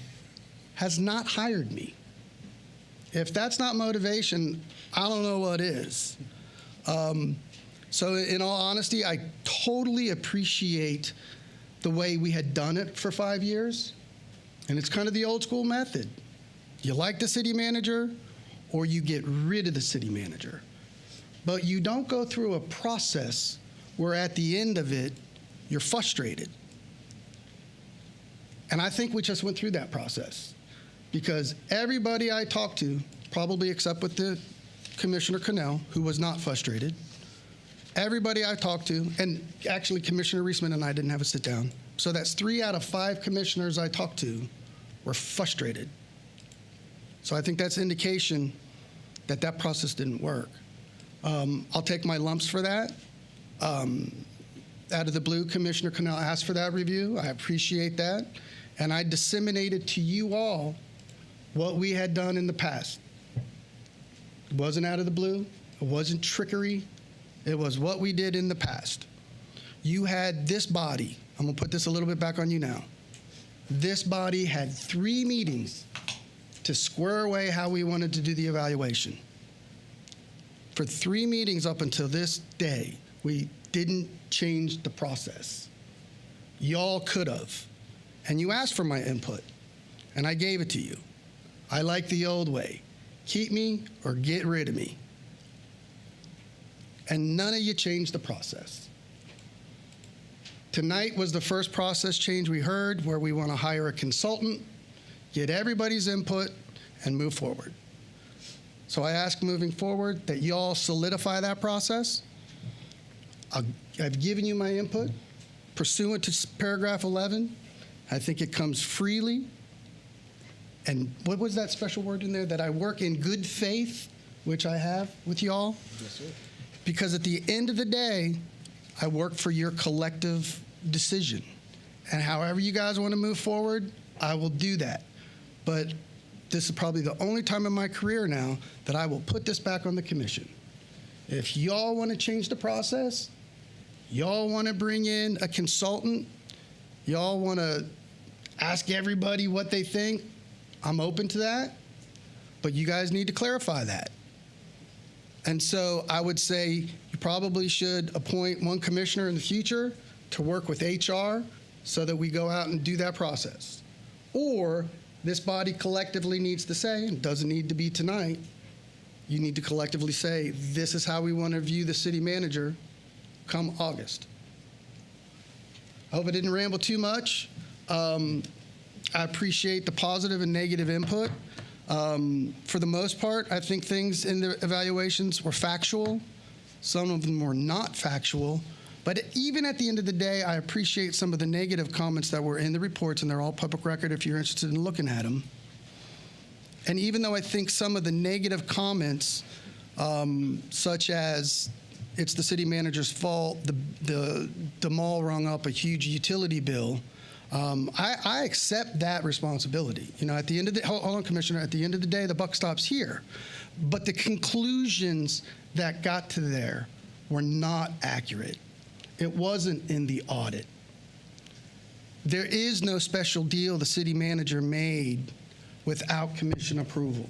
has not hired me. If that's not motivation, I don't know what is. So in all honesty, I totally appreciate the way we had done it for 5 years. And it's kind of the old school method. You like the city manager or you get rid of the city manager. But you don't go through a process where at the end of it, you're frustrated. And I think we just went through that process because everybody I talked to, probably except with the Commissioner Connell, who was not frustrated, everybody I talked to, and actually Commissioner Reisman and I didn't have a sit down. So that's 3 out of 5 commissioners I talked to were frustrated. So I think that's indication that that process didn't work. I'll take my lumps for that. Out of the blue, Commissioner Cannell asked for that review. I appreciate that. And I disseminated to you all what we had done in the past. It wasn't out of the blue. It wasn't trickery. It was what we did in the past. You had this body. I'm going to put this a little bit back on you now. This body had 3 meetings to square away how we wanted to do the evaluation. For 3 meetings up until this day, we didn't change the process. Y'all could have. And you asked for my input, and I gave it to you. I like the old way. Keep me or get rid of me. And none of you changed the process. Tonight was the first process change we heard, where we want to hire a consultant, get everybody's input, and move forward. So I ask moving forward that y'all solidify that process. I've given you my input pursuant to paragraph 11. I think it comes freely. And what was that special word in there? That I work in good faith, which I have with y'all. Yes, sir. Because at the end of the day, I work for your collective decision. And however you guys want to move forward, I will do that. But this is probably the only time in my career now that I will put this back on the commission. If y'all want to change the process, y'all want to bring in a consultant, y'all want to ask everybody what they think, I'm open to that. But you guys need to clarify that. And so I would say you probably should appoint one commissioner in the future to work with HR so that we go out and do that process. Or this body collectively needs to say, and it doesn't need to be tonight, you need to collectively say, this is how we want to view the city manager come August. I hope I didn't ramble too much. I appreciate the positive and negative input. For the most part, I think things in the evaluations were factual. Some of them were not factual. But even at the end of the day, I appreciate some of the negative comments that were in the reports, and they're all public record if you're interested in looking at them. And even though I think some of the negative comments, such as it's the city manager's fault, the mall rung up a huge utility bill, I accept that responsibility. You know, at the end of the hold on, Commissioner. At the end of the day, the buck stops here. But the conclusions that got to there were not accurate. It wasn't in the audit. There is no special deal the city manager made without commission approval.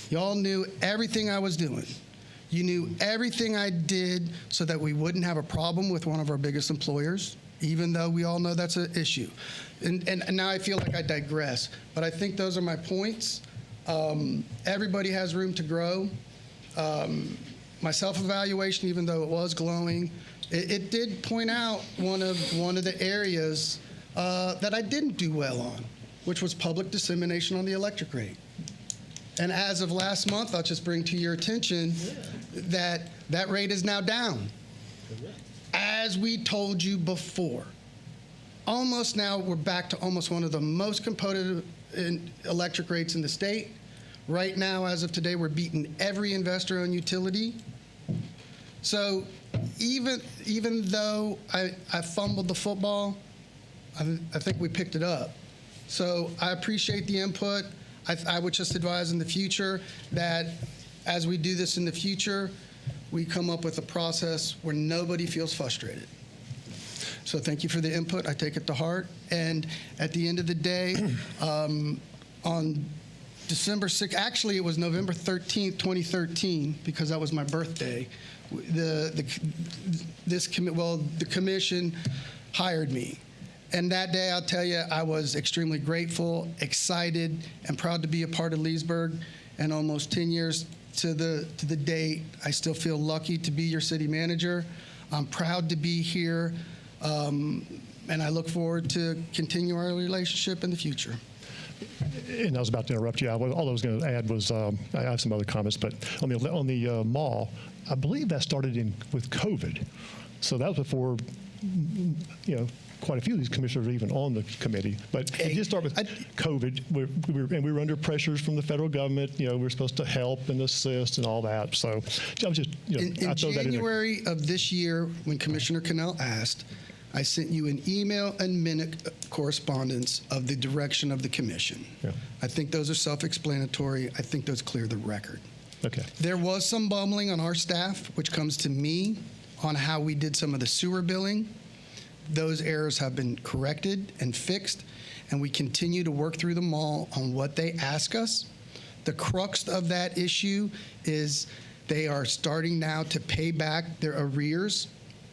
Y'all knew everything I was doing. You knew everything I did so that we wouldn't have a problem with one of our biggest employers, even though we all know that's an issue. And now I feel like I digress, but I think those are my points. Everybody has room to grow. My self-evaluation, even though it was glowing, it did point out one of the areas that I didn't do well on, which was public dissemination on the electric rate. And as of last month, I'll just bring to your attention that that rate is now down. As we told you before. Almost now, we're back to almost one of the most competitive electric rates in the state. Right now, as of today, we're beating every investor-owned utility. So even though I fumbled the football, I think we picked it up. So I appreciate the input. I would just advise in the future that as we do this in the future, we come up with a process where nobody feels frustrated. So thank you for the input. I take it to heart. And at the end of the day, on December 6th, actually it was November 13th, 2013, because that was my birthday, the commission hired me. And that day, I'll tell you, I was extremely grateful, excited, and proud to be a part of Leesburg. And almost 10 years to the date, I still feel lucky to be your city manager. I'm proud to be here, and I look forward to continue our relationship in the future. And I was about to interrupt you. All I was going to add was I have some other comments, but on the mall, I believe that started with COVID, so that was before quite a few of these commissioners are even on the committee. But it did start with COVID, we were under pressures from the federal government. We were supposed to help and assist and all that. So I was just, In I throw that in there. January of this year, when Commissioner Cannell asked, I sent you an email and minute correspondence of the direction of the commission. Yeah. I think those are self-explanatory. I think those clear the record. Okay. There was some bumbling on our staff, which comes to me, on how we did some of the sewer billing. Those errors have been corrected and fixed, and we continue to work through them all on what they ask us. The crux of that issue is they are starting now to pay back their arrears,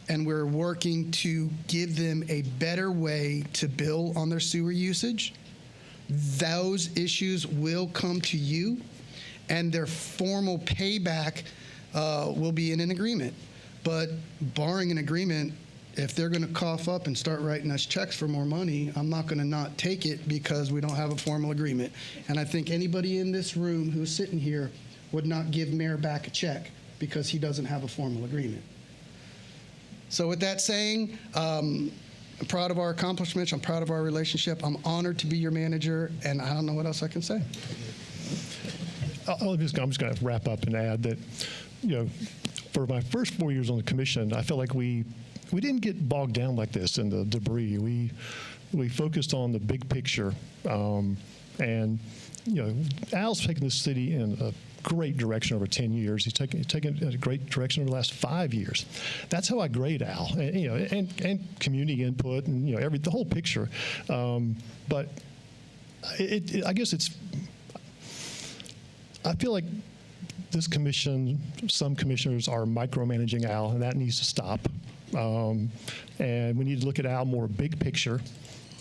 and we're working to give them a better way to bill on their sewer usage. Those issues will come to you, and their formal payback will be in an agreement. But barring an agreement, if they're going to cough up and start writing us checks for more money, I'm not going to not take it because we don't have a formal agreement. And I think anybody in this room who's sitting here would not give Mayor back a check because he doesn't have a formal agreement. So with that saying, I'm proud of our accomplishments. I'm proud of our relationship. I'm honored to be your manager, and I don't know what else I can say. I'm just going to wrap up and add that, for my first 4 years on the commission, I felt like we didn't get bogged down like this in the debris. We focused on the big picture, and Al's taken the city in a great direction over 10 years. He's taken a great direction over the last 5 years. That's how I grade Al, and community input and the whole picture. But I guess I feel like this commission, some commissioners are micromanaging Al, and that needs to stop. And we need to look at Al more big picture.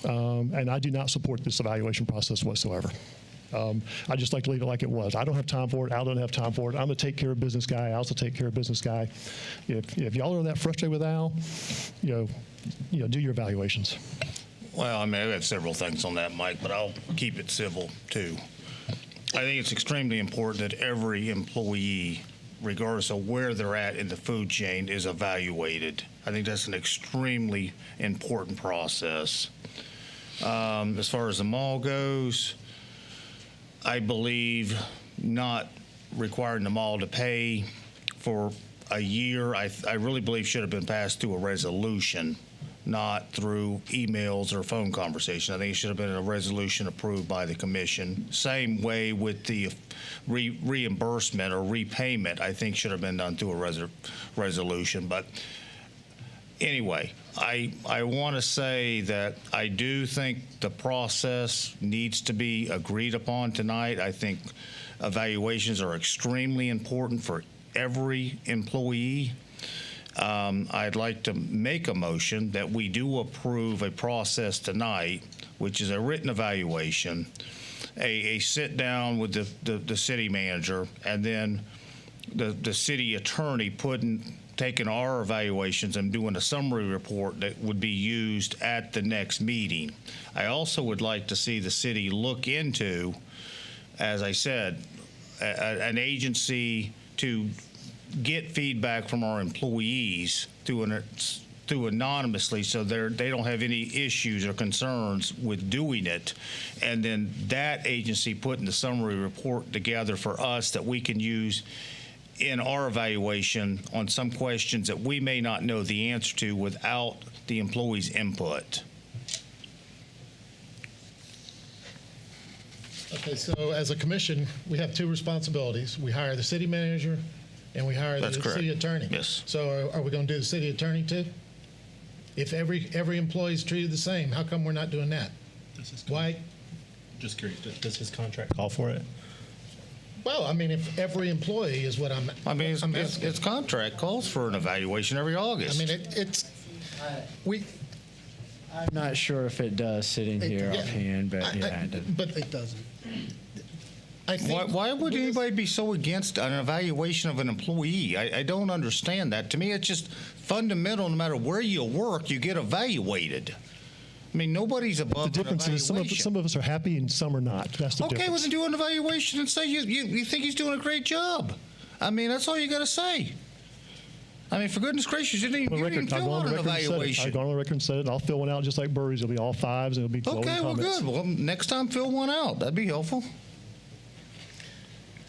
And I do not support this evaluation process whatsoever. I just like to leave it like it was. I don't have time for it. Al doesn't have time for it. I'm a take care of business guy. Al's a take care of business guy. If y'all are that frustrated with Al, do your evaluations. Well, I mean, I've got several things on that, Mike, but I'll keep it civil, too. I think it's extremely important that every employee, regardless of where they're at in the food chain, is evaluated. I think that's an extremely important process. As far as the mall goes, I believe not requiring the mall to pay for a year, I really believe should have been passed through a resolution, not through emails or phone conversation. I think it should have been a resolution approved by the commission. Same way with the reimbursement or repayment, I think should have been done through a resolution. But anyway, I want to say that I do think the process needs to be agreed upon tonight. I think evaluations are extremely important for every employee. I'd like to make a motion that we do approve a process tonight, which is a written evaluation, a sit down with the city manager, and then the city attorney taking our evaluations and doing a summary report that would be used at the next meeting. I also would like to see the city look into, as I said, an agency to get feedback from our employees through anonymously, so they don't have any issues or concerns with doing it, and then that agency putting the summary report together for us that we can use in our evaluation on some questions that we may not know the answer to without the employee's input. Okay, so as a commission, we have two responsibilities. We hire the city manager and we hire the city attorney. Yes. So are we going to do the city attorney too? If every employee is treated the same, how come we're not doing that? Why? Just curious, does his contract call for it? Well, I mean, if every employee is what I'm asking. Its contract calls for an evaluation every August. I mean, I'm not sure if it does sitting here offhand, but yeah. But it doesn't. I think why would anybody be so against an evaluation of an employee? I don't understand that. To me, it's just fundamental. No matter where you work, you get evaluated. I mean, nobody's above the difference is some of us are happy and some are not. That's the difference. Okay, well, then do an evaluation and say you think he's doing a great job. I mean, that's all you got to say. I mean, for goodness gracious, you didn't even fill out an evaluation. I've gone on the record and said it. I'll fill one out just like Burry's. It'll be all 5s and it'll be glowing Okay, well, comments. good. Well, next time, fill one out. That'd be helpful.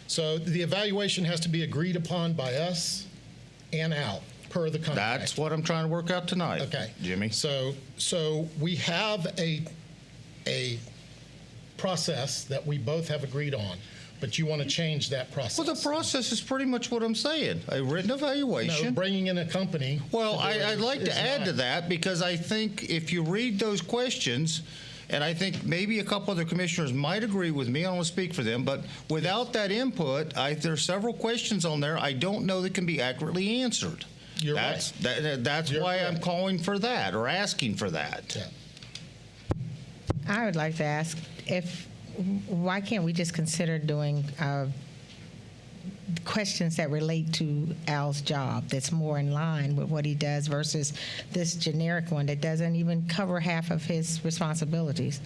So the evaluation has to be agreed upon by us and Al, per the contract. That's what I'm trying to work out tonight. Okay. Jimmy. So we have a process that we both have agreed on, but you want to change that process. Well, the process is pretty much what I'm saying. A written evaluation. No, bringing in a company. Well, I'd like is to add not. to that, because I think if you read those questions, and I think maybe a couple other commissioners might agree with me, I don't want to speak for them, but without that input, there's several questions on there I don't know that can be accurately answered. You're right. That's You're why correct. I'm calling for that or asking for that. Yeah. I would like to ask why can't we just consider doing questions that relate to Al's job that's more in line with what he does versus this generic one that doesn't even cover half of his responsibilities?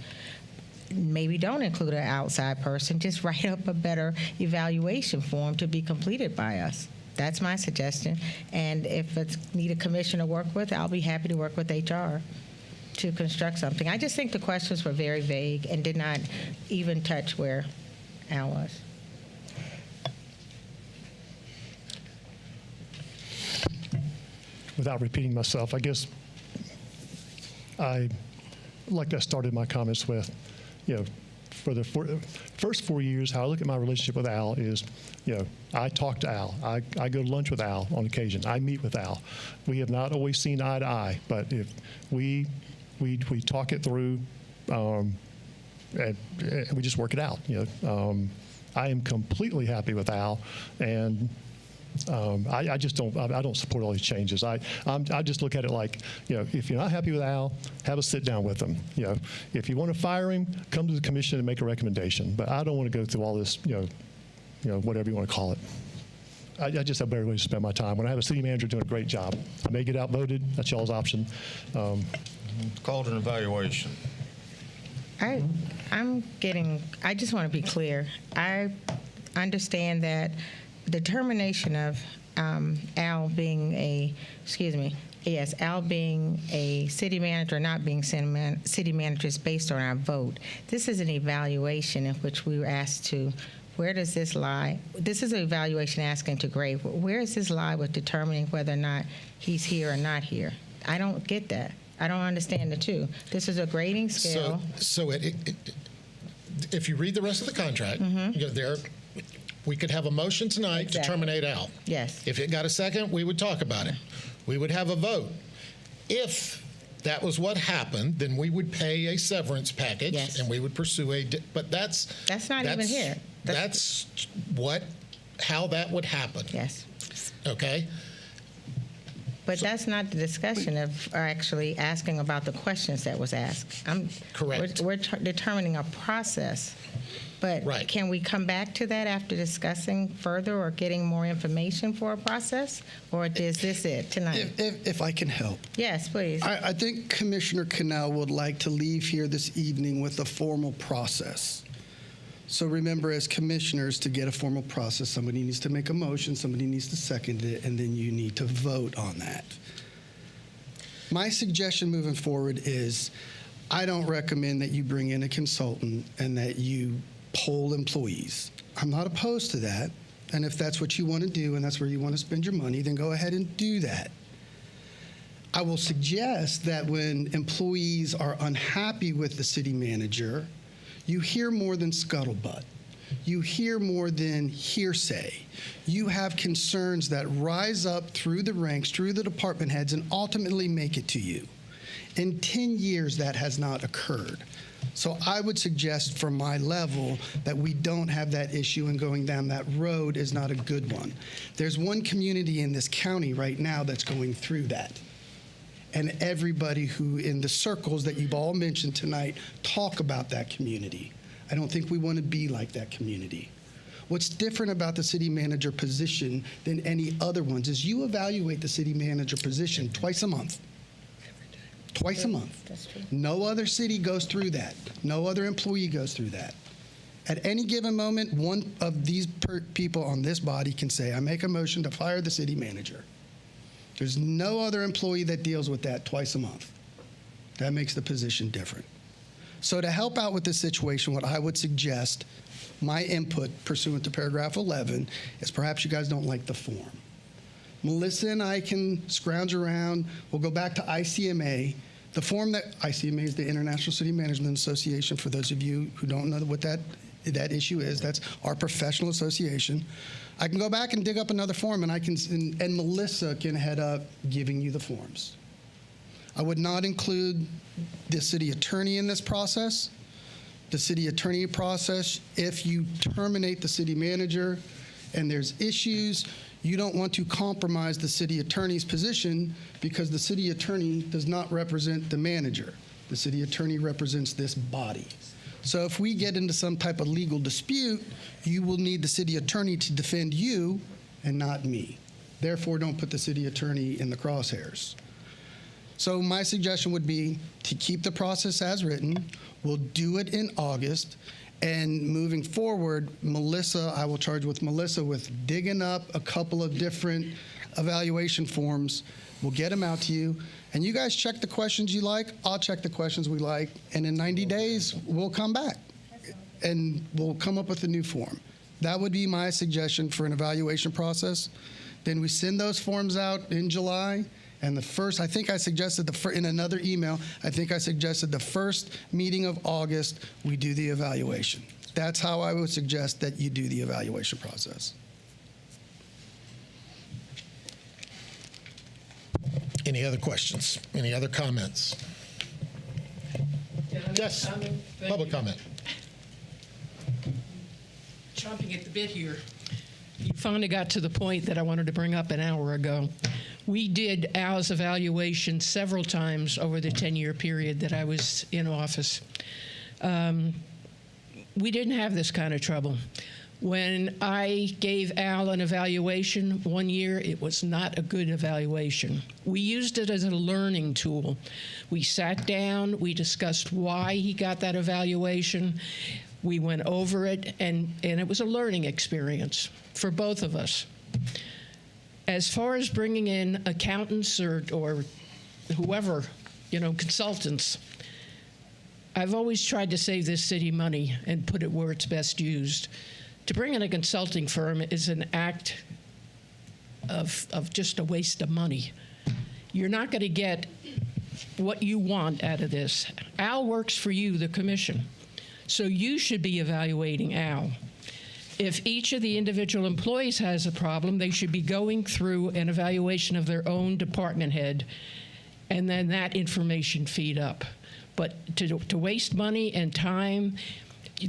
Maybe don't include an outside person, just write up a better evaluation form to be completed by us. That's my suggestion. And if it's need a commission to work with, I'll be happy to work with HR to construct something. I just think the questions were very vague and did not even touch where Al was. Without repeating myself, I guess like I started my comments with, for the first 4 years, how I look at my relationship with Al is, I talk to Al. I go to lunch with Al on occasion. I meet with Al. We have not always seen eye to eye, but if we talk it through, and we just work it out. I am completely happy with Al, and I just don't. I don't support all these changes. I just look at it like, if you're not happy with Al, have a sit down with him. If you want to fire him, come to the commission and make a recommendation. But I don't want to go through all this, whatever you want to call it. I just have better ways to spend my time. When I have a city manager doing a great job, I may get outvoted. That's y'all's option. Called an evaluation. I just want to be clear. I understand that the determination of Al being a city manager, not being city manager, is based on our vote. This is an evaluation in which we were asked to, where does this lie? This is an evaluation asking to grade. Where does this lie with determining whether or not he's here or not here? I don't get that. I don't understand the two. This is a grading scale. So if you read the rest of the contract, we could have a motion tonight to terminate Al. Yes. If it got a second, we would talk about it. We would have a vote. If that was what happened, then we would pay a severance package, and we would pursue but that's not even here. That's how that would happen. Yes. Okay. But that's not the discussion of actually asking about the questions that was asked. Correct. We're determining a process. But can we come back to that after discussing further or getting more information for a process? Or is this it tonight? If I can help. Yes, please. I think Commissioner Cannell would like to leave here this evening with a formal process. So remember, as commissioners, to get a formal process, somebody needs to make a motion, somebody needs to second it, and then you need to vote on that. My suggestion moving forward is I don't recommend that you bring in a consultant and that you poll employees. I'm not opposed to that. And if that's what you want to do and that's where you want to spend your money, then go ahead and do that. I will suggest that when employees are unhappy with the city manager, you hear more than scuttlebutt. You hear more than hearsay. You have concerns that rise up through the ranks, through the department heads, and ultimately make it to you. In 10 years, that has not occurred. So I would suggest from my level that we don't have that issue, and going down that road is not a good one. There's one community in this county right now that's going through that. And everybody who in the circles that you've all mentioned tonight talk about that community. I don't think we want to be like that community. What's different about the city manager position than any other ones is you evaluate the city manager position twice a month. Twice a month. That's true. No other city goes through that. No other employee goes through that. At any given moment, one of these people on this body can say, I make a motion to fire the city manager. There's no other employee that deals with that twice a month. That makes the position different. So to help out with this situation, what I would suggest, my input pursuant to paragraph 11, is perhaps you guys don't like the form. Melissa and I can scrounge around. We'll go back to ICMA. The form that ICMA is the International City Management Association. For those of you who don't know what that issue is, that's our professional association. I can go back and dig up another form, and and Melissa can head up giving you the forms. I would not include the city attorney in this process. The city attorney process, if you terminate the city manager and there's issues, you don't want to compromise the city attorney's position because the city attorney does not represent the manager. The city attorney represents this body. So if we get into some type of legal dispute, you will need the city attorney to defend you and not me. Therefore, don't put the city attorney in the crosshairs. So my suggestion would be to keep the process as written. We'll do it in August. And moving forward, Melissa, I will charge with Melissa with digging up a couple of different evaluation forms. We'll get them out to you. And you guys check the questions you like. I'll check the questions we like. And in 90 days, we'll come back. And we'll come up with a new form. That would be my suggestion for an evaluation process. Then we send those forms out in July. And the first, I think I suggested in another email, I think I suggested the first meeting of August, we do the evaluation. That's how I would suggest that you do the evaluation process. Any other questions? Any other comments? Yes, public comment. Chomping at the bit here. You finally got to the point that I wanted to bring up an hour ago. We did Al's evaluation several times over the 10-year period that I was in office. We didn't have this kind of trouble. When I gave Al an evaluation one year, it was not a good evaluation. We used it as a learning tool. We sat down, we discussed why he got that evaluation. We went over it, and it was a learning experience for both of us. As far as bringing in accountants or whoever, consultants, I've always tried to save this city money and put it where it's best used. To bring in a consulting firm is an act of just a waste of money. You're not going to get what you want out of this. Al works for you, the commission, so you should be evaluating Al. If each of the individual employees has a problem, they should be going through an evaluation of their own department head, and then that information feed up. But to waste money and time,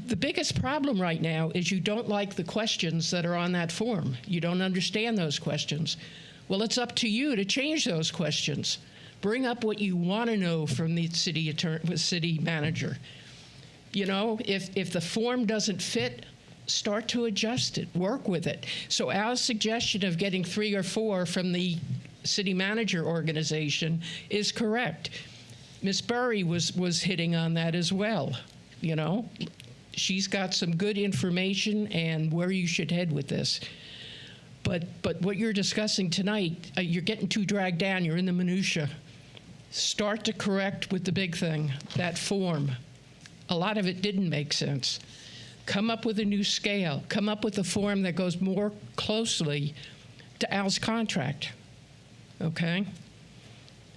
the biggest problem right now is you don't like the questions that are on that form. You don't understand those questions. Well, it's up to you to change those questions. Bring up what you want to know from the city manager. If the form doesn't fit, start to adjust it, work with it. So our suggestion of getting 3 or 4 from the city manager organization is correct. Ms. Burry was hitting on that as well. She's got some good information and where you should head with this. But what you're discussing tonight, you're getting too dragged down. You're in the minutia. Start to correct with the big thing, that form. A lot of it didn't make sense. Come up with a new scale. Come up with a form that goes more closely to Al's contract, okay?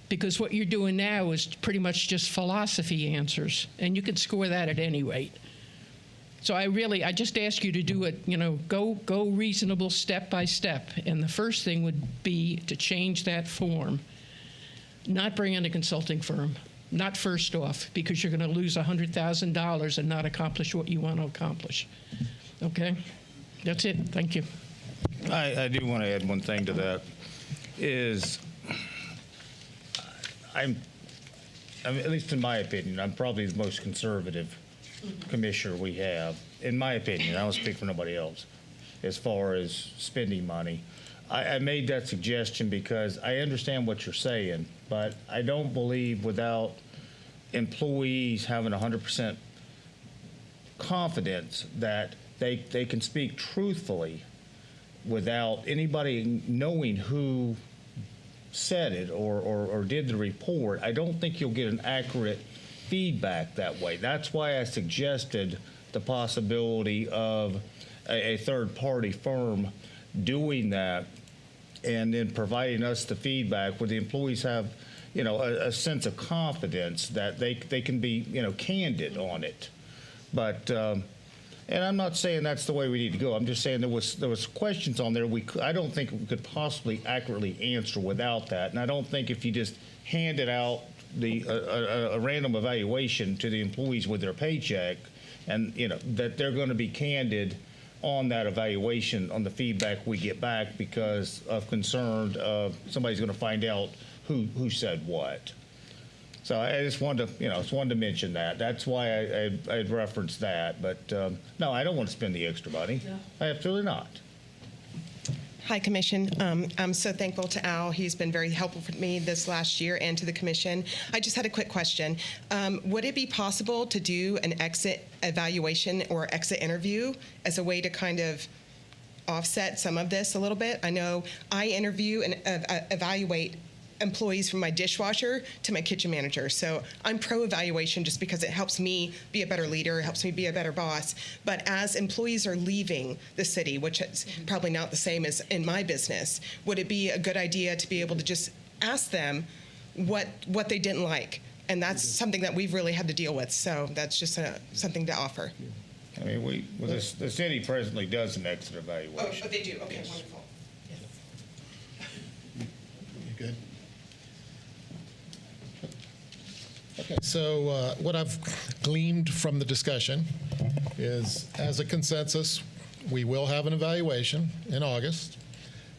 Because what you're doing now is pretty much just philosophy answers, and you can score that at any rate. So I just ask you to do it, go reasonable step by step. And the first thing would be to change that form, not bring in a consulting firm. Not first off, because you're going to lose $100,000 and not accomplish what you want to accomplish. Okay? That's it. Thank you. I do want to add one thing to that. I'm at least in my opinion, I'm probably the most conservative commissioner we have. In my opinion, I don't speak for nobody else, as far as spending money. I made that suggestion because I understand what you're saying, but I don't believe without employees having 100% confidence that they can speak truthfully without anybody knowing who said it or did the report, I don't think you'll get an accurate feedback that way. That's why I suggested the possibility of a third-party firm doing that and then providing us the feedback where the employees have, a sense of confidence that they can be, candid on it. But and I'm not saying that's the way we need to go. I'm just saying there was questions on there I don't think we could possibly accurately answer without that. And I don't think if you just handed out a random evaluation to the employees with their paycheck, and that they're going to be candid on that evaluation, on the feedback we get back, because of concern of somebody's going to find out who said what. So I just wanted to, mention that. That's why I referenced that. But no, I don't want to spend the extra money. No. I absolutely not. Hi, Commission. I'm so thankful to Al. He's been very helpful for me this last year and to the Commission. I just had a quick question. Would it be possible to do an exit evaluation or exit interview as a way to kind of offset some of this a little bit? I know I interview and evaluate employees from my dishwasher to my kitchen manager. So I'm pro-evaluation just because it helps me be a better leader, it helps me be a better boss. But as employees are leaving the city, which is probably not the same as in my business, would it be a good idea to be able to just ask them what they didn't like? And that's something that we've really had to deal with. So that's just something to offer. I mean, the city presently does an exit evaluation. Oh, they do? Okay, wonderful. You good? Okay, so what I've gleaned from the discussion is, as a consensus, we will have an evaluation in August.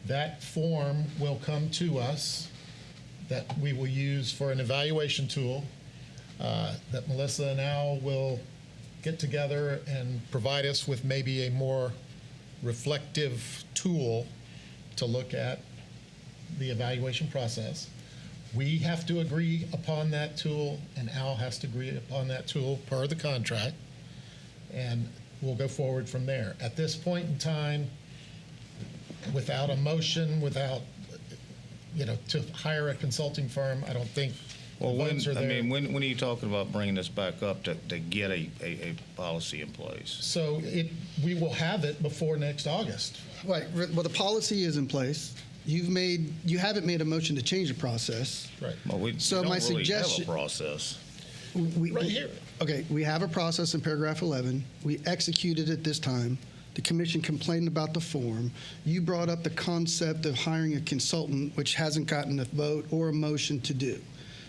That form will come to us that we will use for an evaluation tool that Melissa and Al will get together and provide us with maybe a more reflective tool to look at the evaluation process. We have to agree upon that tool, and Al has to agree upon that tool per the contract, and we'll go forward from there. At this point in time, without a motion, without, to hire a consulting firm, I don't think Well, the votes are there. when are you talking about bringing this back up to get a policy in place? So we will have it before next August. Right. Well, the policy is in place. You haven't made a motion to change the process. Right. Well, we So don't my really suggestion- have a process. Right here. Okay, we have a process in paragraph 11. We executed it this time. The commission complained about the form. You brought up the concept of hiring a consultant, which hasn't gotten a vote or a motion to do.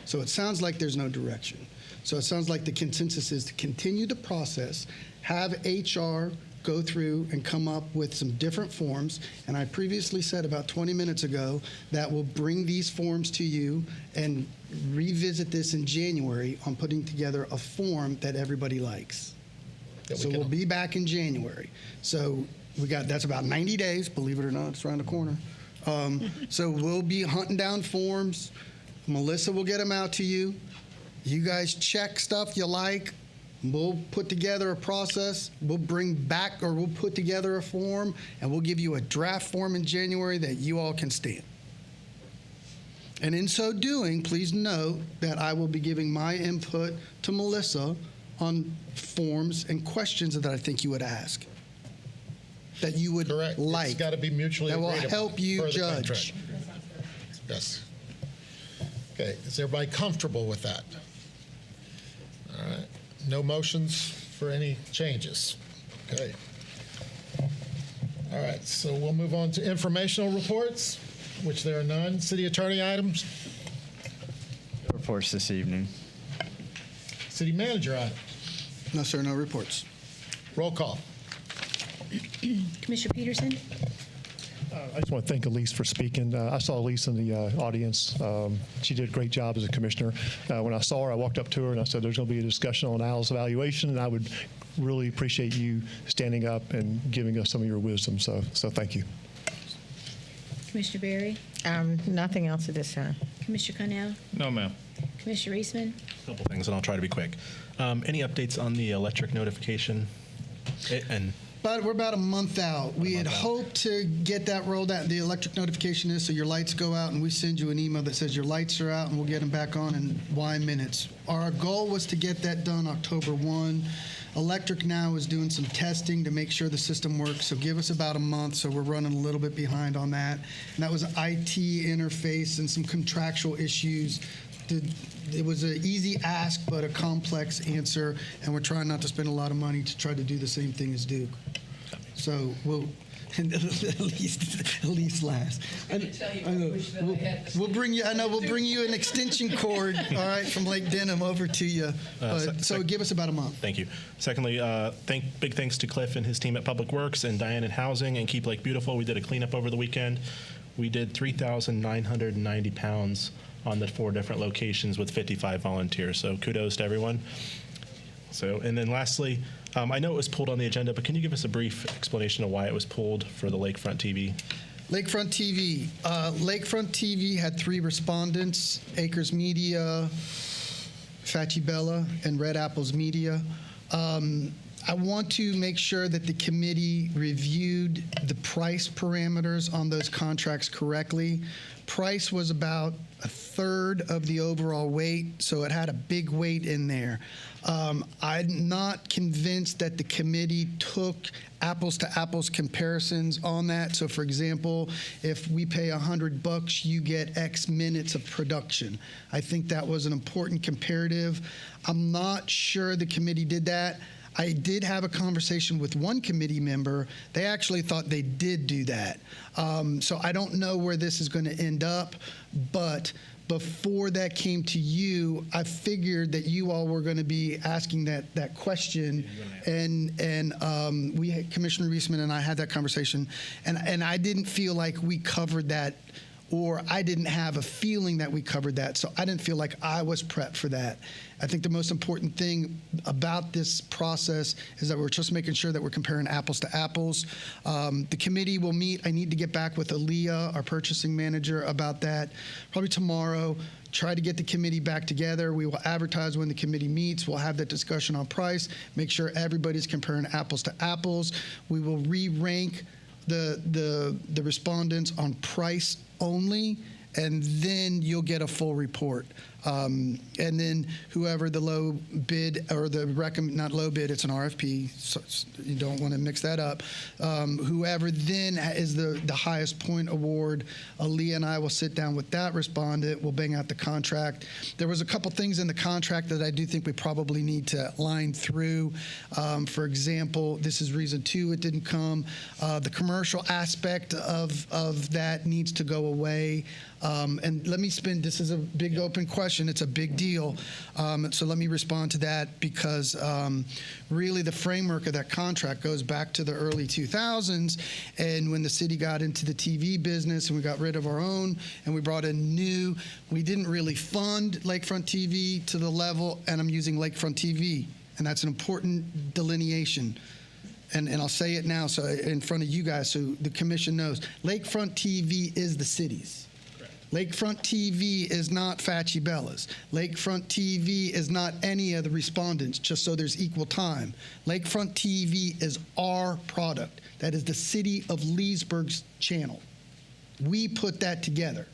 So it sounds like there's no direction. So it sounds like the consensus is to continue the process, have HR go through and come up with some different forms. And I previously said about 20 minutes ago that we'll bring these forms to you and revisit this in January on putting together a form that everybody likes. So we'll be back in January. So that's about 90 days, believe it or not, it's around the corner. So we'll be hunting down forms. Melissa will get them out to you. You guys check stuff you like. We'll put together a process. We'll bring back, or we'll put together a form, and we'll give you a draft form in January that you all can stamp. And in so doing, please note that I will be giving my input to Melissa on forms and questions that I think you would ask, that you would like. It's got to be mutually that will agreed upon help you per the judge. contract. Yes. Okay. Is everybody comfortable with that? All right. No motions for any changes. Okay. All right. So we'll move on to informational reports, which there are none. City attorney items. No reports this evening. City manager items. No, sir. No reports. Roll call. Commissioner Peterson? I just want to thank Elise for speaking. I saw Elise in the audience. She did a great job as a commissioner. When I saw her, I walked up to her and I said, there's going to be a discussion on Al's evaluation, and I would really appreciate you standing up and giving us some of your wisdom. So thank you. Commissioner Berry? Nothing else at this time. Commissioner Connell? No, ma'am. Commissioner Reisman? A couple things, and I'll try to be quick. Any updates on the electric notification? We're about a month out. We had hoped to get that rolled out. The electric notification is so your lights go out, and we send you an email that says your lights are out, and we'll get them back on in Y minutes. Our goal was to get that done October 1. Electric now is doing some testing to make sure the system works, so give us about a month, so we're running a little bit behind on that. And that was an IT interface and some contractual issues. It was an easy ask, but a complex answer, and we're trying not to spend a lot of money to try to do the same thing as Duke. So we'll at least last. We'll bring you. I know we'll bring you an extension cord. All right, from Lake Denham over to you. So give us about a month. Thank you. Secondly, big thanks to Cliff and his team at Public Works and Diane in Housing and Keep Lake Beautiful. We did a cleanup over the weekend. We did 3,990 pounds on the 4 different locations with 55 volunteers. So kudos to everyone. So, and then lastly, I know it was pulled on the agenda, but can you give us a brief explanation of why it was pulled for the Lakefront TV? Lakefront TV. Lakefront TV had 3 respondents: Acres Media, Facci Bella, and Red Apples Media. I want to make sure that the committee reviewed the price parameters on those contracts correctly. Price was about a third of the overall weight, so it had a big weight in there. I'm not convinced that the committee took apples to apples comparisons on that. So for example, if we pay $100, you get X minutes of production. I think that was an important comparative. I'm not sure the committee did that. I did have a conversation with one committee member. They actually thought they did do that. So I don't know where this is going to end up, but before that came to you, I figured that you all were going to be asking that question, and we had, Commissioner Reisman and I had that conversation, and I didn't feel like we covered that, or I didn't have a feeling that we covered that, so I didn't feel like I was prepped for that. I think the most important thing about this process is that we're just making sure that we're comparing apples to apples. The committee will meet. I need to get back with Aaliyah, our purchasing manager, about that probably tomorrow. Try to get the committee back together. We will advertise when the committee meets. We'll have that discussion on price, make sure everybody's comparing apples to apples. We will re-rank the respondents on price only, and then you'll get a full report. And then whoever the low bid, or the not low bid, it's an RFP, so you don't want to mix that up. Whoever then is the highest point award, Aaliyah and I will sit down with that respondent. We'll bang out the contract. There was a couple things in the contract that I do think we probably need to line through. For example, this is reason 2 it didn't come. The commercial aspect of that needs to go away. And let me this is a big open question. It's a big deal. So let me respond to that, because really the framework of that contract goes back to the early 2000s, and when the city got into the TV business and we got rid of our own and we brought in new, we didn't really fund Lakefront TV to the level, and I'm using Lakefront TV, and that's an important delineation. And I'll say it now so in front of you guys so the commission knows. Lakefront TV is the city's. Lakefront TV is not Facci Bella's. Lakefront TV is not any of the respondents, just so there's equal time. Lakefront TV is our product. That is the city of Leesburg's channel. We put that together.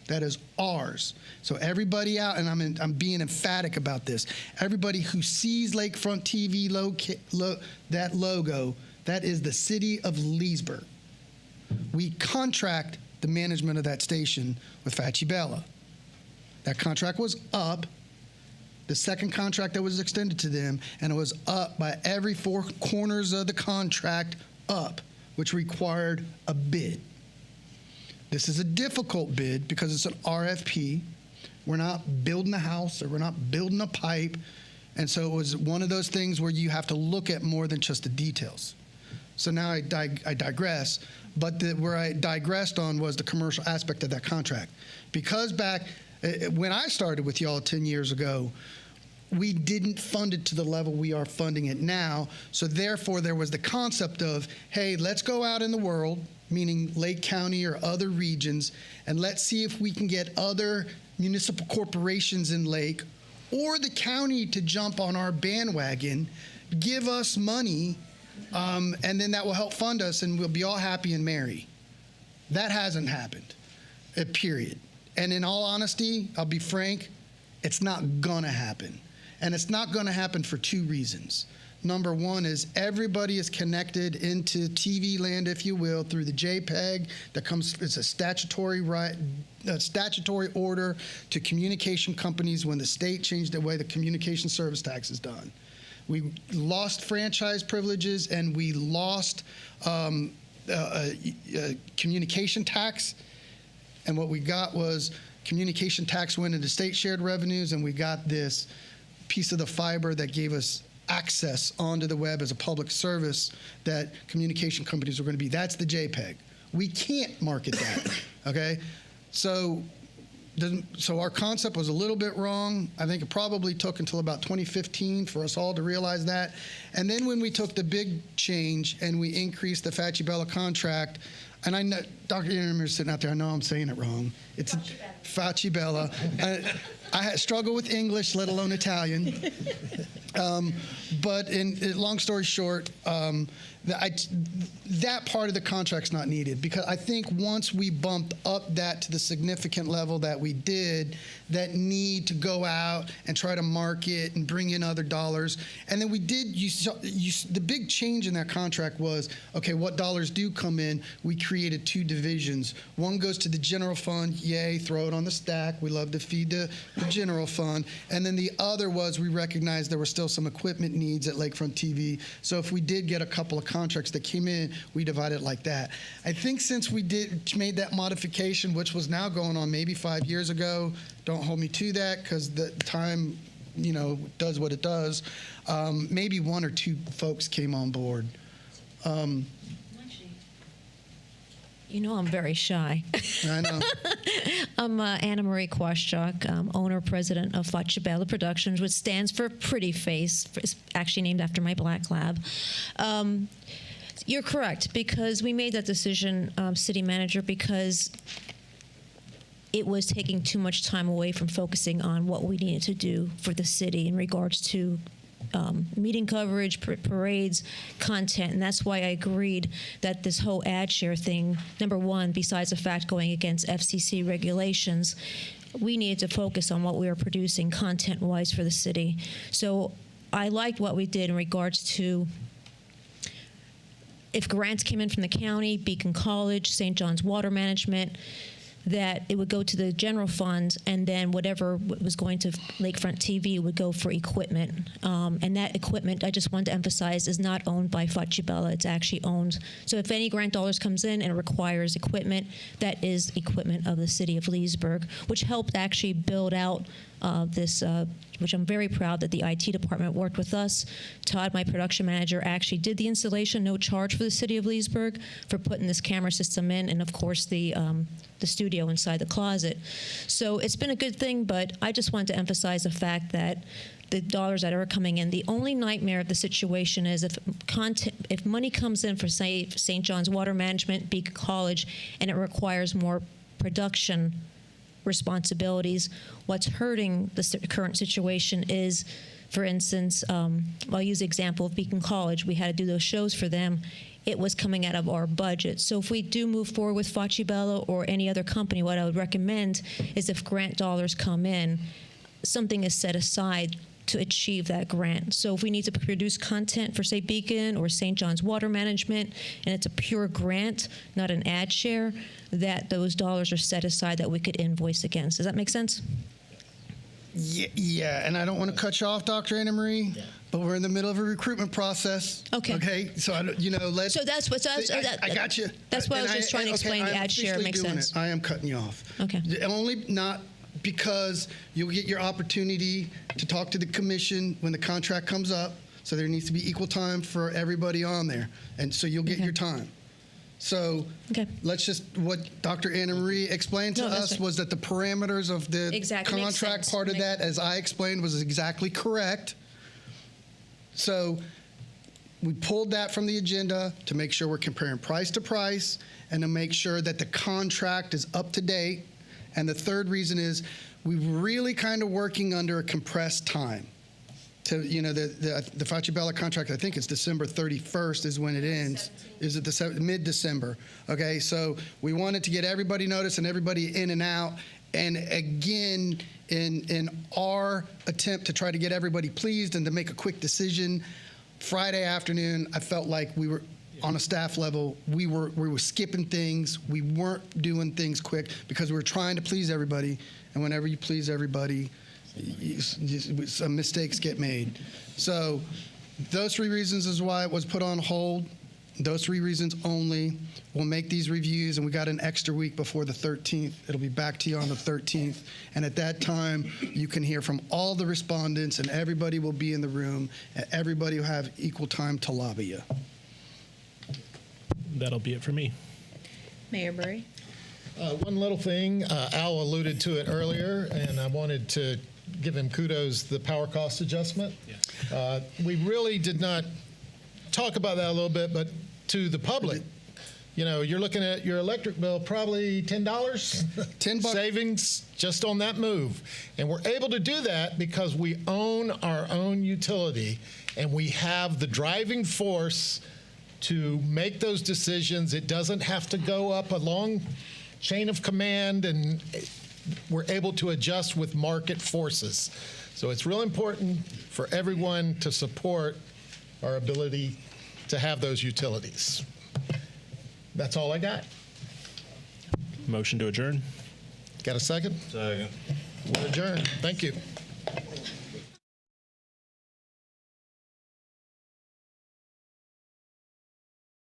That is ours. So everybody out, and I'm being emphatic about this, everybody who sees Lakefront TV that logo, that is the city of Leesburg. We contract the management of that station with Facci Bella. That contract was up. The second contract that was extended to them, and it was up by every 4 corners of the contract up, which required a bid. This is a difficult bid because it's an RFP. We're not building a house, or we're not building a pipe, and so it was one of those things where you have to look at more than just the details. So now I digress, but where I digressed on was the commercial aspect of that contract. Because back when I started with y'all 10 years ago, we didn't fund it to the level we are funding it now. So therefore, there was the concept of, hey, let's go out in the world, meaning Lake County or other regions, and let's see if we can get other municipal corporations in Lake or the county to jump on our bandwagon, give us money and then that will help fund us, and we'll be all happy and merry. That hasn't happened, period. And in all honesty, I'll be frank, it's not going to happen. And it's not going to happen for two reasons. Number one is everybody is connected into TV land, if you will, through the JPEG that comes, it's a statutory order to communication companies when the state changed the way the communication service tax is done. We lost franchise privileges and we lost communication tax. And what we got was communication tax went into state shared revenues, and we got this piece of the fiber that gave us access onto the web as a public service that communication companies are going to be. That's the JPEG. We can't market that, okay? So our concept was a little bit wrong. I think it probably took until about 2015 for us all to realize that. And then when we took the big change and we increased the Facci-Bella contract, and I know Dr. Ingram is sitting out there, I know I'm saying it wrong. It's Facci-Bella. I struggle with English, let alone Italian. But long story short, that part of the contract's not needed, because I think once we bumped up that to the significant level that we did, that need to go out and try to market and bring in other dollars. And then we did, the big change in that contract was, okay, what dollars do come in? We created two divisions. One goes to the general fund, yay, throw it on the stack. We love to feed the general fund. And then the other was, we recognized there were still some equipment needs at Lakefront TV. So if we did get a couple of contracts that came in, we divided it like that. I think since we made that modification, which was now going on maybe 5 years ago, don't hold me to that because the time, does what it does. Maybe one or two folks came on board. I'm very shy. I know. I'm Anna Marie Kwaszczak, owner, president of Facci-Bella Productions, which stands for Pretty Face. It's actually named after my black lab. You're correct, because we made that decision, city manager, because it was taking too much time away from focusing on what we needed to do for the city in regards to meeting coverage, parades, content, and that's why I agreed that this whole ad share thing, number one, besides the fact going against FCC regulations, we needed to focus on what we were producing content-wise for the city. So I liked what we did in regards to if grants came in from the county, Beacon College, St. John's Water Management, that it would go to the general fund, and then whatever was going to Lakefront TV would go for equipment. And that equipment, I just wanted to emphasize, is not owned by Facci-Bella. It's actually owned. So if any grant dollars comes in and it requires equipment, that is equipment of the city of Leesburg, which helped actually build out this, which I'm very proud that the IT department worked with us. Todd, my production manager, actually did the installation, no charge for the city of Leesburg, for putting this camera system in, and of course the studio inside the closet. So it's been a good thing, but I just wanted to emphasize the fact that the dollars that are coming in, the only nightmare of the situation is if money comes in for, say, St. John's Water Management, Beacon College, and it requires more production responsibilities, what's hurting the current situation is, for instance, I'll use the example of Beacon College. We had to do those shows for them. It was coming out of our budget. So if we do move forward with Facci-Bella or any other company, what I would recommend is if grant dollars come in, something is set aside to achieve that grant. So if we need to produce content for, say, Beacon or St. John's Water Management, and it's a pure grant, not an ad share, that those dollars are set aside that we could invoice against. Does that make sense? Yeah, and I don't want to cut you off, Dr. Anna Marie, but we're in the middle of a recruitment process. Okay. Okay, so let's. So that's what I got you. That's what I was just trying to explain. The ad share makes sense. I am cutting you off. Okay. Only not because you'll get your opportunity to talk to the commission when the contract comes up. So there needs to be equal time for everybody on there, and so you'll get your time. So let's just, what Dr. Anna Marie explained to us was that the parameters of the contract part of that, as I explained, was exactly correct. So we pulled that from the agenda to make sure we're comparing price to price and to make sure that the contract is up to date. And the third reason is we're really kind of working under a compressed time to, the Facciabella contract, I think it's December 31st is when it ends. Is it the mid-December? Okay, so we wanted to get everybody noticed and everybody in and out. And again, in our attempt to try to get everybody pleased and to make a quick decision, Friday afternoon, I felt like we were, on a staff level, we were skipping things. We weren't doing things quick because we were trying to please everybody. And whenever you please everybody, some mistakes get made. So those 3 reasons is why it was put on hold. Those 3 reasons only. We'll make these reviews, and we got an extra week before the 13th. It'll be back to you on the 13th. And at that time, you can hear from all the respondents, and everybody will be in the room, and everybody will have equal time to lobby you. That'll be it for me. Mayor Burry. One little thing, Al alluded to it earlier, and I wanted to give him kudos, the power cost adjustment. Yes. We really did not talk about that a little bit, but to the public, you're looking at your electric bill probably $10, $10 savings just on that move. And we're able to do that because we own our own utility, and we have the driving force to make those decisions. It doesn't have to go up a long chain of command, and we're able to adjust with market forces. So it's real important for everyone to support our ability to have those utilities. That's all I got. Motion to adjourn. Got a second? Second. We're adjourned. Thank you.